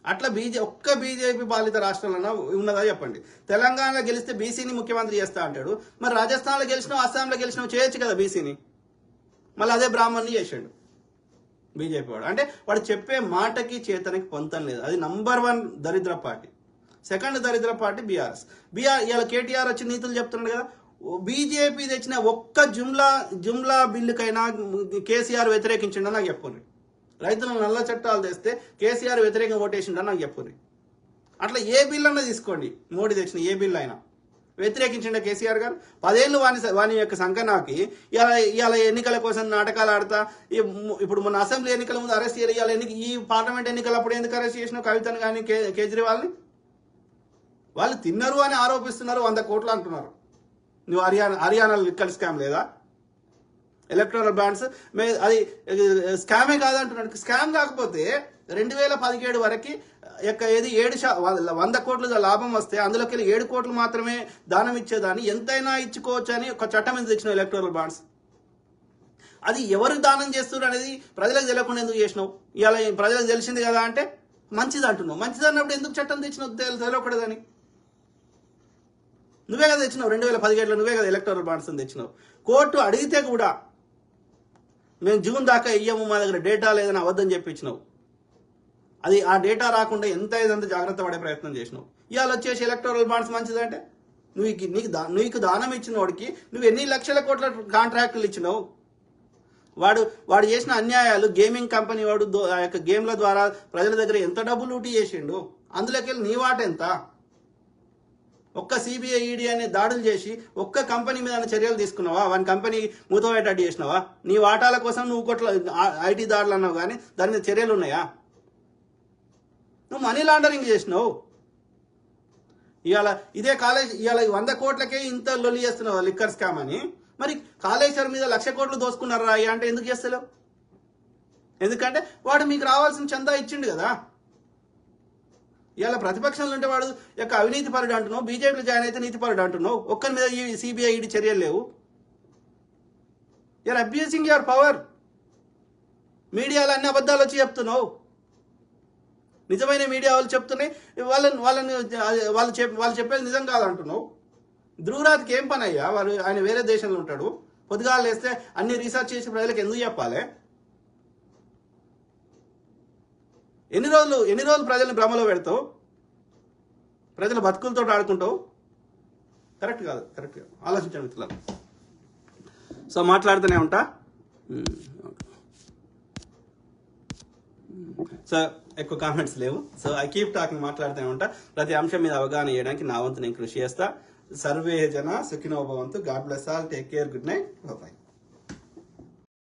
అట్లా ఒక్క బీజేపీ పాలిత రాష్ట్రాలన్నా ఉన్నదా చెప్పండి? తెలంగాణలో గెలిస్తే బీసీని ముఖ్యమంత్రి చేస్తా అంటాడు, మరి రాజస్థాన్లో గెలిచినావు, అస్సాంలో గెలిచినావు, చేయొచ్చు కదా బీసీని. మళ్ళీ అదే బ్రాహ్మణ్ని చేసాడు బీజేపీ వాడు. అంటే వాడు చెప్పే మాటకి చేతనకి పొంతం లేదు. అది నంబర్ 1 దరిద్ర పార్టీ. సెకండ్ దరిద్ర పార్టీ బీఆర్ఎస్. ఇలా కేటీఆర్ వచ్చి నీతులు చెప్తున్నాడు కదా. బీజేపీ తెచ్చిన ఒక్క జుమ్లా బిల్లుకైనా కేసీఆర్ వ్యతిరేకించిండో నాకు చెప్పుకోండి. రైతుల నల్ల చట్టాలు తెస్తే కేసీఆర్ వ్యతిరేకంగా ఓటేసిండో నాకు చెప్పుకోండి. అట్లా ఏ బిల్ అన్నా తీసుకోండి, మోడీ తెచ్చిన ఏ బిల్ అయినా వ్యతిరేకించిండే కేసీఆర్ గారు. 10 ఏళ్ళు వాని యొక్క సంకనాకి ఇవాళ ఎన్నికల కోసం నాటకాలు ఆడతా. ఇప్పుడు మొన్న అసెంబ్లీ ఎన్నికల ముందు అరెస్ట్ చేయాలి, ఈ పార్లమెంట్ ఎన్నికలప్పుడు ఎందుకు అరెస్ట్ చేసిన కవితను కానీ కేజ్రీవాల్ని? వాళ్ళు తిన్నారు అని ఆరోపిస్తున్నారు, 100 కోట్లు అంటున్నారు. నువ్వు హర్యానాలో లిక్కర్ స్కామ్ లేదా? ఎలక్ట్రల్ బాండ్స్ అది స్కామే కాదంటున్నాడు. స్కామ్ కాకపోతే 2017 వరకు ఏది 100 కోట్లు లాభం వస్తే అందులోకి 7 కోట్లు మాత్రమే దానం ఇచ్చేదాన్ని ఎంతైనా ఇచ్చుకోవచ్చు అని ఒక చట్టం మీద తెచ్చిన ఎలక్టోరల్ బాండ్స్. అది ఎవరు దానం చేస్తున్నారు అనేది ప్రజలకు తెలియకుండా ఎందుకు చేసినావు? ఇవాళ ప్రజలకు తెలిసింది కదా అంటే మంచిది అంటున్నావు. మంచిది అన్నప్పుడు ఎందుకు చట్టం తెచ్చినావు? తెలియకూడదని. నువ్వే కదా తెచ్చినావు 2017లో, నువ్వే కదా ఎలక్టోరల్ బాండ్స్ తెచ్చినావు. కోర్టు అడిగితే కూడా మేము జూన్ దాకా ఇయ్యము, మా దగ్గర డేటా లేదని అబద్ధం చెప్పించినావు. అది ఆ డేటా రాకుండా ఎంత ఇదంతా జాగ్రత్త పడే ప్రయత్నం చేసినావు. ఇవాళ వచ్చేసి ఎలక్టోరల్ బాండ్స్ మంచిదంటే నీకు దానం ఇచ్చిన వాడికి నువ్వు ఎన్ని లక్షల కోట్ల కాంట్రాక్టులు ఇచ్చినావు? వాడు చేసిన అన్యాయాలు, గేమింగ్ కంపెనీ వాడు ఆ యొక్క గేమ్ల ద్వారా ప్రజల దగ్గర ఎంత డబ్బులు లూటీ చేసిండు, అందులోకి వెళ్ళి నీ వాట ఎంత? ఒక్క సిబిఐ ఈడీ అనే దాడులు చేసి ఒక్క కంపెనీ మీద చర్యలు తీసుకున్నావా? వన్ కంపెనీ మూతవేటట్టు చేసినావా? నీ వాటాల కోసం నువ్వు కొట్ల ఐటీ దాడులు అన్నావు కానీ దాని మీద చర్యలు ఉన్నాయా? నువ్వు మనీ లాండరింగ్ చేసినావు. ఇవాళ ఇదే కాలేజ్ ఇవాళ 100 కోట్లకే ఇంత లొల్లి చేస్తున్నావు లిక్కర్ స్కామ్ అని. మరి కాళేశ్వరం మీద 1,00,000 కోట్లు దోసుకున్నారా అంటే ఎందుకు చేస్తలేవు? ఎందుకంటే వాడు మీకు రావాల్సిన చందా ఇచ్చిండు కదా. ఇవాళ ప్రతిపక్షంలో ఉంటే వాడు యొక్క అవినీతి పరుడు అంటున్నావు, బీజేపీలో జాయిన్ అయితే నీతి పరుడు అంటున్నావు. ఒక్కరి మీద ఈ సిబిఐ ఈడీ చర్యలు లేవు. You are abusing your power. మీడియాలో అన్ని అబద్ధాలు వచ్చి చెప్తున్నావు. నిజమైన మీడియా వాళ్ళు చెప్తున్నాయి, వాళ్ళు చెప్పేది నిజం కాదంటున్నావు. ధ్రువరాజ్కి ఏం పని అయ్యా? ఆయన వేరే దేశంలో ఉంటాడు. పొద్దుగాలు వేస్తే అన్ని రీసెర్చ్ చేసి ప్రజలకు ఎందుకు చెప్పాలి? ఎన్ని రోజులు ప్రజల్ని భ్రమలో పెడతావు? ప్రజల బతుకులతో ఆడుకుంటావు. కరెక్ట్ కాదు. ఆలోచించండి మిత్రులారా. సో మాట్లాడుతూనే ఉంటా. సో ఎక్కువ కామెంట్స్ లేవు. సో ఐ కీప్ టాకింగ్, మాట్లాడుతూనే ఉంటా. ప్రతి అంశం మీద అవగాహన చేయడానికి నా వంతు నేను కృషి చేస్తా. సర్వే జన సుఖినో భవంతు. God bless all. Take care. Good night. Bye.